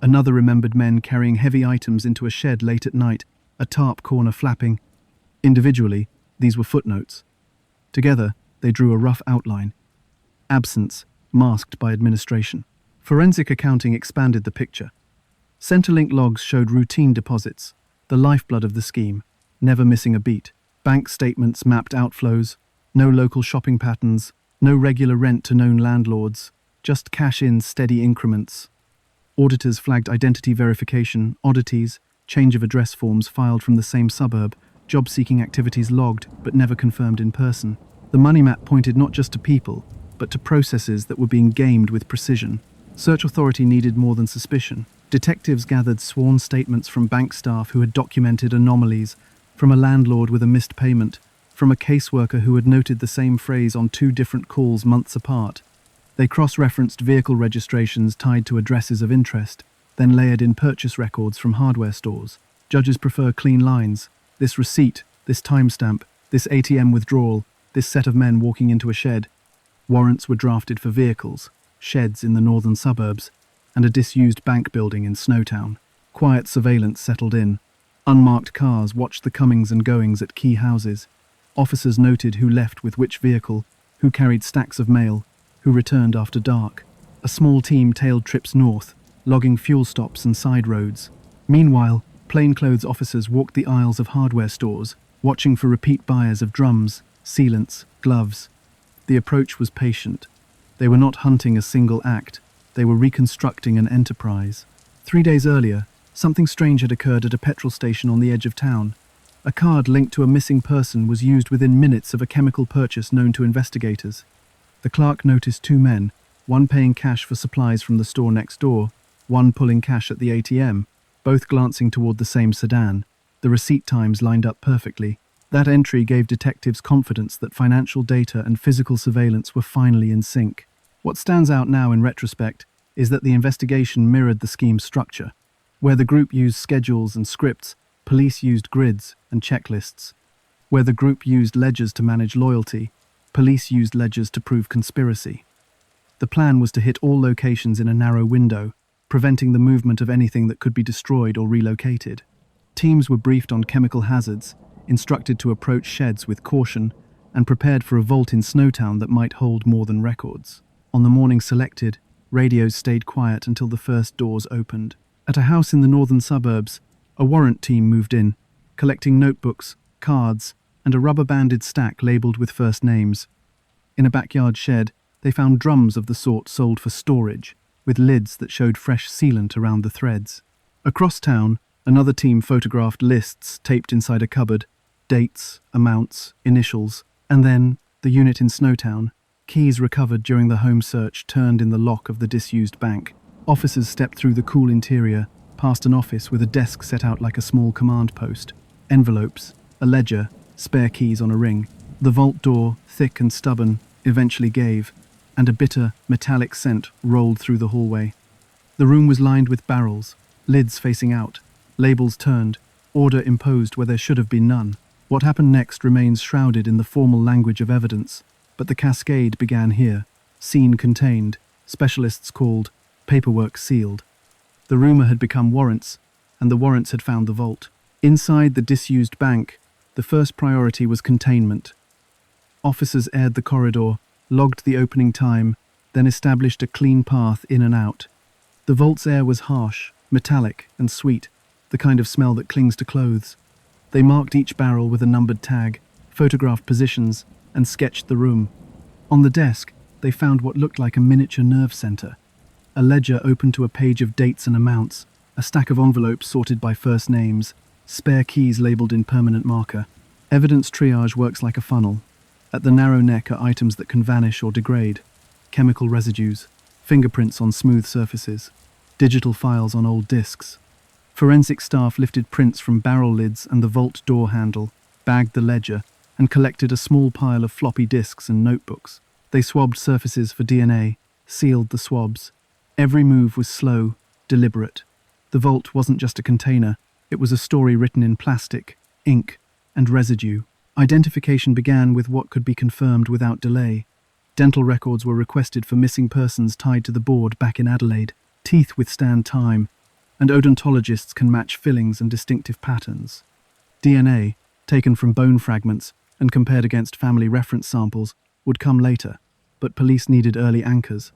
Another remembered men carrying heavy items into a shed late at night, a tarp corner flapping. Individually, these were footnotes. Together, they drew a rough outline. Absence, masked by administration. Forensic accounting expanded the picture. Centrelink logs showed routine deposits, the lifeblood of the scheme, never missing a beat. Bank statements mapped outflows, no local shopping patterns, no regular rent to known landlords, just cash in steady increments. Auditors flagged identity verification, oddities, change of address forms filed from the same suburb, job-seeking activities logged but never confirmed in person. The money map pointed not just to people, but to processes that were being gamed with precision. Search authority needed more than suspicion. Detectives gathered sworn statements from bank staff who had documented anomalies, from a landlord with a missed payment, from a caseworker who had noted the same phrase on 2 different calls months apart. They cross-referenced vehicle registrations tied to addresses of interest, then layered in purchase records from hardware stores. Judges prefer clean lines. This receipt, this timestamp, this ATM withdrawal, this set of men walking into a shed. Warrants were drafted for vehicles, sheds in the northern suburbs, and a disused bank building in Snowtown. Quiet surveillance settled in. Unmarked cars watched the comings and goings at key houses. Officers noted who left with which vehicle, who carried stacks of mail, who returned after dark. A small team tailed trips north, logging fuel stops and side roads. Meanwhile, plainclothes officers walked the aisles of hardware stores, watching for repeat buyers of drums, sealants, gloves. The approach was patient. They were not hunting a single act. They were reconstructing an enterprise. 3 days earlier, something strange had occurred at a petrol station on the edge of town. A card linked to a missing person was used within minutes of a chemical purchase known to investigators. The clerk noticed 2 men, one paying cash for supplies from the store next door, one pulling cash at the ATM, both glancing toward the same sedan. The receipt times lined up perfectly. That entry gave detectives confidence that financial data and physical surveillance were finally in sync. What stands out now in retrospect is that the investigation mirrored the scheme's structure. Where the group used schedules and scripts, police used grids and checklists. Where the group used ledgers to manage loyalty, police used ledgers to prove conspiracy. The plan was to hit all locations in a narrow window, preventing the movement of anything that could be destroyed or relocated. Teams were briefed on chemical hazards, instructed to approach sheds with caution, and prepared for a vault in Snowtown that might hold more than records. On the morning selected, radios stayed quiet until the first doors opened. At a house in the northern suburbs, a warrant team moved in, collecting notebooks, cards, and a rubber-banded stack labelled with first names. In a backyard shed, they found drums of the sort sold for storage, with lids that showed fresh sealant around the threads. Across town, another team photographed lists taped inside a cupboard, dates, amounts, initials, and then, the unit in Snowtown, keys recovered during the home search turned in the lock of the disused bank. Officers stepped through the cool interior, past an office with a desk set out like a small command post. Envelopes, a ledger, spare keys on a ring. The vault door, thick and stubborn, eventually gave, and a bitter, metallic scent rolled through the hallway. The room was lined with barrels, lids facing out, labels turned, order imposed where there should have been none. What happened next remains shrouded in the formal language of evidence, but the cascade began here, scene contained, specialists called, paperwork sealed. The rumour had become warrants, and the warrants had found the vault. Inside the disused bank, the first priority was containment. Officers aired the corridor, logged the opening time, then established a clean path in and out. The vault's air was harsh, metallic, and sweet, the kind of smell that clings to clothes. They marked each barrel with a numbered tag, photographed positions, and sketched the room. On the desk, they found what looked like a miniature nerve center. a ledger open to a page of dates and amounts, a stack of envelopes sorted by first names, spare keys labelled in permanent marker. Evidence triage works like a funnel. At the narrow neck are items that can vanish or degrade, chemical residues, fingerprints on smooth surfaces, digital files on old discs. Forensic staff lifted prints from barrel lids and the vault door handle, bagged the ledger, and collected a small pile of floppy disks and notebooks. They swabbed surfaces for DNA, sealed the swabs. Every move was slow, deliberate. The vault wasn't just a container, it was a story written in plastic, ink, and residue. Identification began with what could be confirmed without delay. Dental records were requested for missing persons tied to the board back in Adelaide. Teeth withstand time, and odontologists can match fillings and distinctive patterns. DNA, taken from bone fragments and compared against family reference samples, would come later, but police needed early anchors.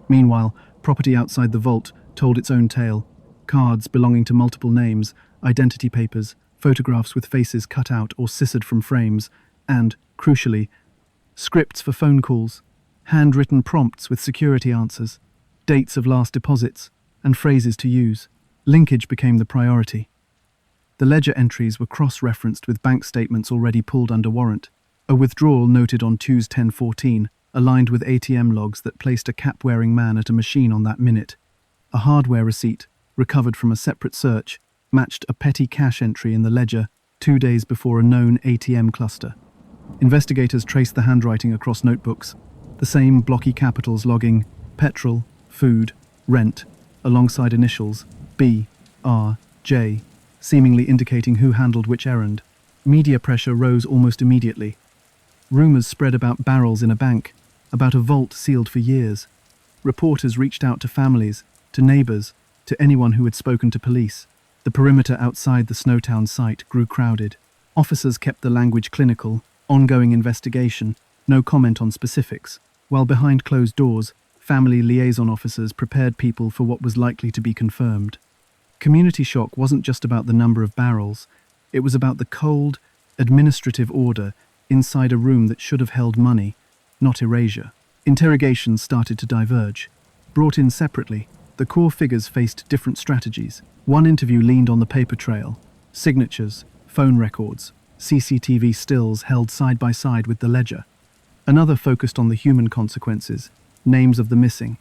Meanwhile, property outside the vault told its own tale. Cards belonging to multiple names, identity papers, photographs with faces cut out or scissored from frames, and, crucially, scripts for phone calls, handwritten prompts with security answers, dates of last deposits, and phrases to use. Linkage became the priority. The ledger entries were cross-referenced with bank statements already pulled under warrant. A withdrawal noted on Tues 1014, aligned with ATM logs that placed a cap-wearing man at a machine on that minute. A hardware receipt, recovered from a separate search, matched a petty cash entry in the ledger 2 days before a known ATM cluster. Investigators traced the handwriting across notebooks, the same blocky capitals logging petrol, food, rent, alongside initials B, R, J, seemingly indicating who handled which errand. Media pressure rose almost immediately. Rumours spread about barrels in a bank, about a vault sealed for years. Reporters reached out to families, to neighbours, to anyone who had spoken to police. The perimeter outside the Snowtown site grew crowded. Officers kept the language clinical, ongoing investigation, no comment on specifics, while behind closed doors, family liaison officers prepared people for what was likely to be confirmed. Community shock wasn't just about the number of barrels, it was about the cold, administrative order inside a room that should have held money, not erasure. Interrogations started to diverge. Brought in separately, the core figures faced different strategies. One interview leaned on the paper trail, signatures, phone records, CCTV stills held side by side with the ledger. Another focused on the human consequences, names of the missing,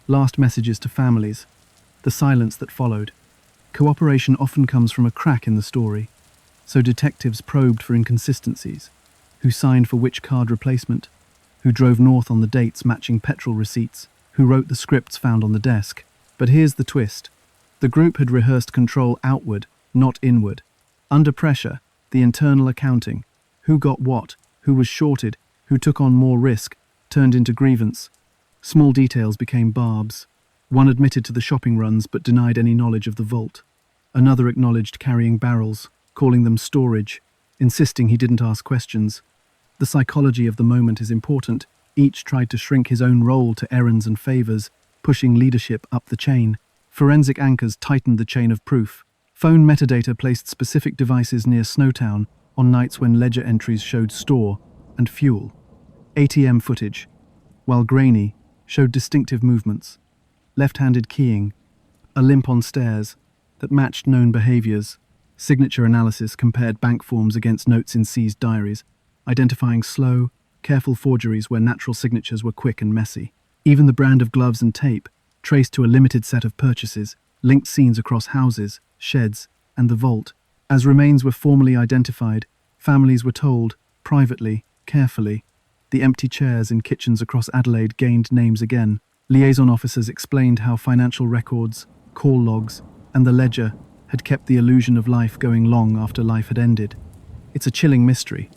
last messages to families, the silence that followed. Cooperation often comes from a crack in the story, so detectives probed for inconsistencies. Who signed for which card replacement? Who drove north on the dates matching petrol receipts? Who wrote the scripts found on the desk? But here's the twist. The group had rehearsed control outward, not inward. Under pressure, the internal accounting, who got what, who was shorted, who took on more risk, turned into grievance. Small details became barbs. One admitted to the shopping runs but denied any knowledge of the vault. Another acknowledged carrying barrels, calling them storage, insisting he didn't ask questions. The psychology of the moment is important. Each tried to shrink his own role to errands and favors, pushing leadership up the chain. Forensic anchors tightened the chain of proof. Phone metadata placed specific devices near Snowtown on nights when ledger entries showed store and fuel. ATM footage, while grainy, showed distinctive movements. Left-handed keying, a limp on stairs that matched known behaviors. Signature analysis compared bank forms against notes in seized diaries, identifying slow, careful forgeries where natural signatures were quick and messy. Even the brand of gloves and tape, traced to a limited set of purchases, linked scenes across houses, sheds, and the vault. As remains were formally identified, families were told, privately, carefully. The empty chairs in kitchens across Adelaide gained names again. Liaison officers explained how financial records, call logs, and the ledger had kept the illusion of life going long after life had ended. It's a chilling mystery,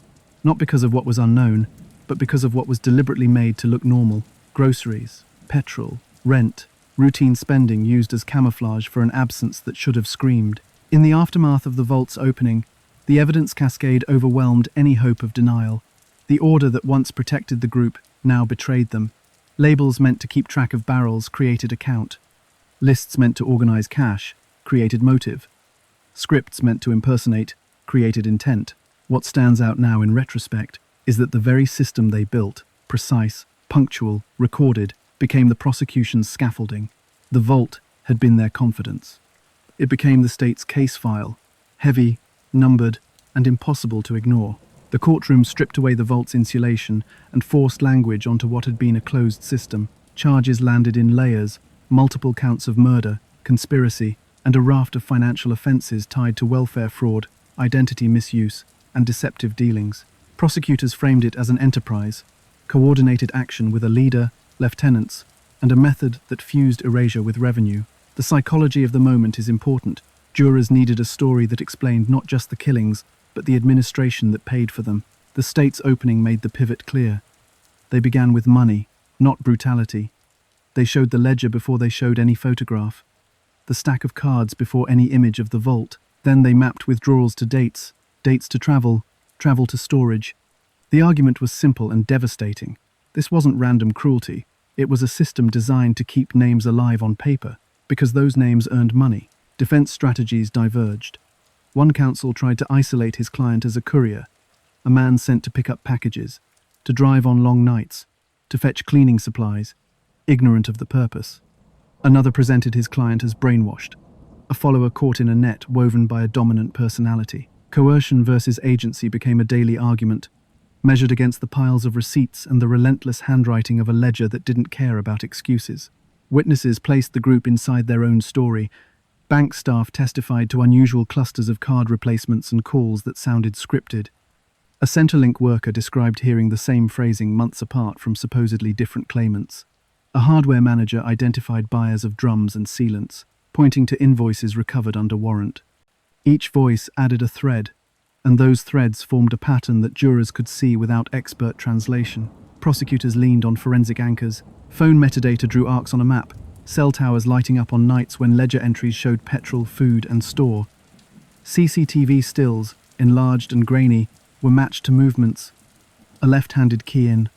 not because of what was unknown, but because of what was deliberately made to look normal. Groceries, petrol, rent, routine spending used as camouflage for an absence that should have screamed. In the aftermath of the vault's opening, the evidence cascade overwhelmed any hope of denial. The order that once protected the group now betrayed them. Labels meant to keep track of barrels created account. Lists meant to organize cash created motive. Scripts meant to impersonate created intent. What stands out now in retrospect is that the very system they built, precise, punctual, recorded, became the prosecution's scaffolding. The vault had been their confidence. It became the state's case file, heavy, numbered, and impossible to ignore. The courtroom stripped away the vault's insulation and forced language onto what had been a closed system. Charges landed in layers, multiple counts of murder, conspiracy, and a raft of financial offenses tied to welfare fraud, identity misuse, and deceptive dealings. Prosecutors framed it as an enterprise, coordinated action with a leader, lieutenants, and a method that fused erasure with revenue. The psychology of the moment is important. Jurors needed a story that explained not just the killings, but the administration that paid for them. The state's opening made the pivot clear. They began with money, not brutality. They showed the ledger before they showed any photograph, the stack of cards before any image of the vault. Then they mapped withdrawals to dates, dates to travel, travel to storage. The argument was simple and devastating. This wasn't random cruelty. It was a system designed to keep names alive on paper, because those names earned money. Defense strategies diverged. One counsel tried to isolate his client as a courier, a man sent to pick up packages, to drive on long nights, to fetch cleaning supplies, ignorant of the purpose. Another presented his client as brainwashed, a follower caught in a net woven by a dominant personality. Coercion versus agency became a daily argument, measured against the piles of receipts and the relentless handwriting of a ledger that didn't care about excuses. Witnesses placed the group inside their own story. Bank staff testified to unusual clusters of card replacements and calls that sounded scripted. A Centrelink worker described hearing the same phrasing months apart from supposedly different claimants. A hardware manager identified buyers of drums and sealants, pointing to invoices recovered under warrant. Each voice added a thread, and those threads formed a pattern that jurors could see without expert translation. Prosecutors leaned on forensic anchors. Phone metadata drew arcs on a map, cell towers lighting up on nights when ledger entries showed petrol, food, and store. CCTV stills, enlarged and grainy, were matched to movements. A left-handed key-in,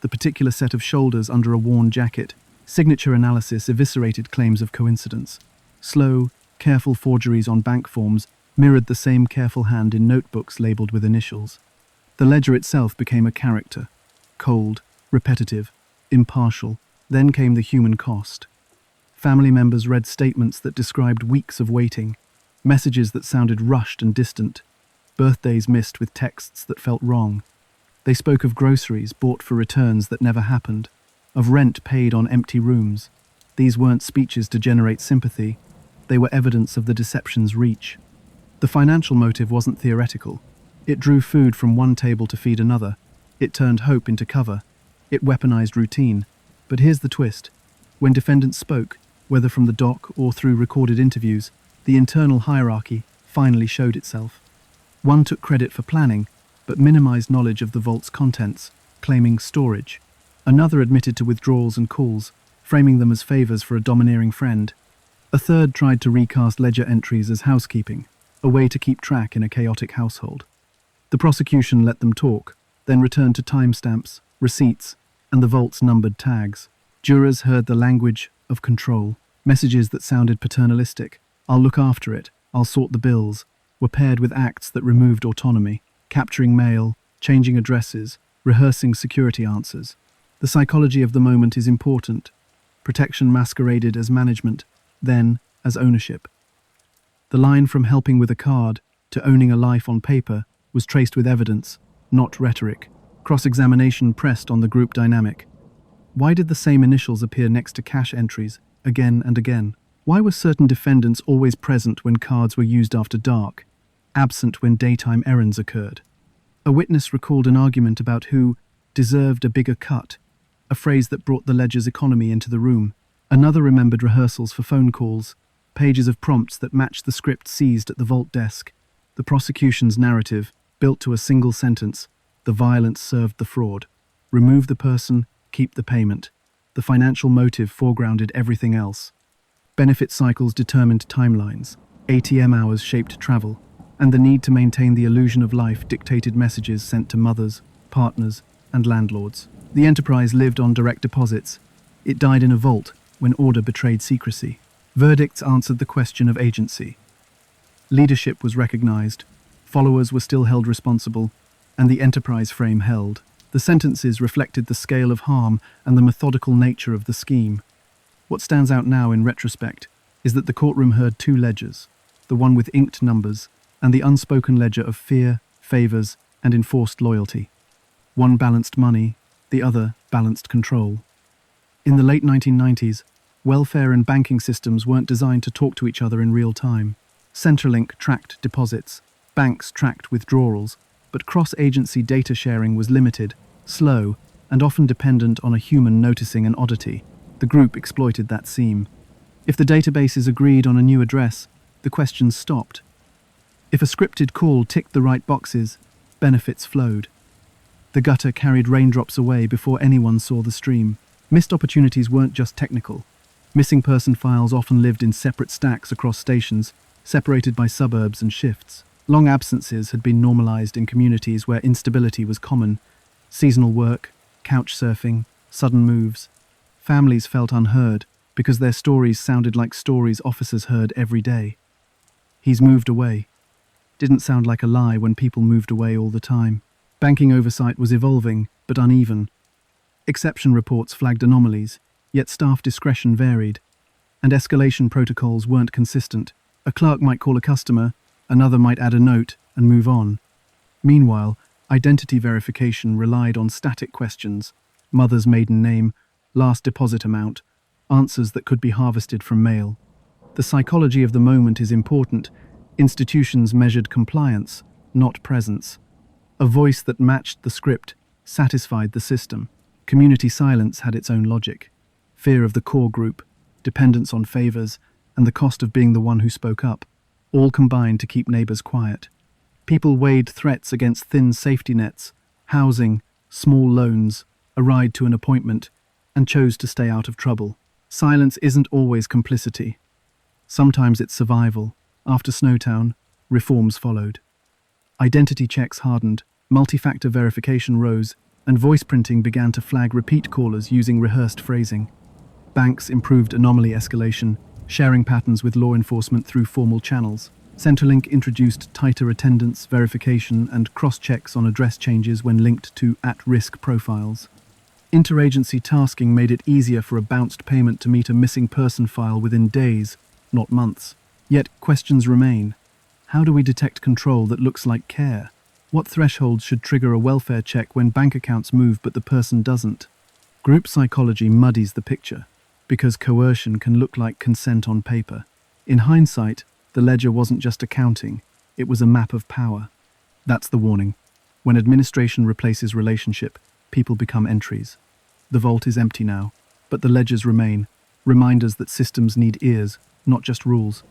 the particular set of shoulders under a worn jacket. Signature analysis eviscerated claims of coincidence. Slow, careful forgeries on bank forms mirrored the same careful hand in notebooks labeled with initials. The ledger itself became a character, cold, repetitive, impartial. Then came the human cost. Family members read statements that described weeks of waiting, messages that sounded rushed and distant, birthdays missed with texts that felt wrong. They spoke of groceries bought for returns that never happened, of rent paid on empty rooms. These weren't speeches to generate sympathy. They were evidence of the deception's reach. The financial motive wasn't theoretical. It drew food from one table to feed another. It turned hope into cover. It weaponized routine. But here's the twist. When defendants spoke, whether from the dock or through recorded interviews, the internal hierarchy finally showed itself. One took credit for planning, but minimized knowledge of the vault's contents, claiming storage. Another admitted to withdrawals and calls, framing them as favors for a domineering friend. A third tried to recast ledger entries as housekeeping, a way to keep track in a chaotic household. The prosecution let them talk, then returned to timestamps, receipts, and the vault's numbered tags. Jurors heard the language of control. Messages that sounded paternalistic, "I'll look after it, I'll sort the bills," were paired with acts that removed autonomy, capturing mail, changing addresses, rehearsing security answers. The psychology of the moment is important. Protection masqueraded as management, then as ownership. The line from helping with a card to owning a life on paper was traced with evidence, not rhetoric. Cross-examination pressed on the group dynamic. Why did the same initials appear next to cash entries again and again? Why were certain defendants always present when cards were used after dark, absent when daytime errands occurred? A witness recalled an argument about who deserved a bigger cut, a phrase that brought the ledger's economy into the room. Another remembered rehearsals for phone calls, pages of prompts that matched the script seized at the vault desk. The prosecution's narrative, built to a single sentence, the violence served the fraud. Remove the person, keep the payment. The financial motive foregrounded everything else. Benefit cycles determined timelines, ATM hours shaped travel, and the need to maintain the illusion of life dictated messages sent to mothers, partners, and landlords. The enterprise lived on direct deposits. It died in a vault when order betrayed secrecy. Verdicts answered the question of agency. Leadership was recognized, followers were still held responsible, and the enterprise frame held. The sentences reflected the scale of harm and the methodical nature of the scheme. What stands out now in retrospect is that the courtroom heard two ledgers, the one with inked numbers and the unspoken ledger of fear, favors, and enforced loyalty. One balanced money, the other balanced control. In the late 1990s, welfare and banking systems weren't designed to talk to each other in real time. Centrelink tracked deposits, banks tracked withdrawals, but cross-agency data sharing was limited, slow, and often dependent on a human noticing an oddity. The group exploited that seam. If the databases agreed on a new address, the questions stopped. If a scripted call ticked the right boxes, benefits flowed. The gutter carried raindrops away before anyone saw the stream. Missed opportunities weren't just technical. Missing person files often lived in separate stacks across stations, separated by suburbs and shifts. Long absences had been normalized in communities where instability was common. Seasonal work, couch surfing, sudden moves. Families felt unheard because their stories sounded like stories officers heard every day. He's moved away. Didn't sound like a lie when people moved away all the time. Banking oversight was evolving, but uneven. Exception reports flagged anomalies, yet staff discretion varied, and escalation protocols weren't consistent. A clerk might call a customer, another might add a note and move on. Meanwhile, identity verification relied on static questions: mother's maiden name, last deposit amount, answers that could be harvested from mail. The psychology of the moment is important. Institutions measured compliance, not presence. A voice that matched the script satisfied the system. Community silence had its own logic. Fear of the core group, dependence on favors, and the cost of being the one who spoke up, all combined to keep neighbors quiet. People weighed threats against thin safety nets, housing, small loans, a ride to an appointment, and chose to stay out of trouble. Silence isn't always complicity. Sometimes it's survival. After Snowtown, reforms followed. Identity checks hardened, multi-factor verification rose, and voice printing began to flag repeat callers using rehearsed phrasing. Banks improved anomaly escalation, sharing patterns with law enforcement through formal channels. Centrelink introduced tighter attendance verification and cross-checks on address changes when linked to at-risk profiles. Interagency tasking made it easier for a bounced payment to meet a missing person file within days, not months. Yet questions remain. How do we detect control that looks like care? What thresholds should trigger a welfare check when bank accounts move but the person doesn't? Group psychology muddies the picture, because coercion can look like consent on paper. In hindsight, the ledger wasn't just accounting, it was a map of power. That's the warning. When administration replaces relationship, people become entries. The vault is empty now, but the ledgers remain, reminders that systems need ears, not just rules.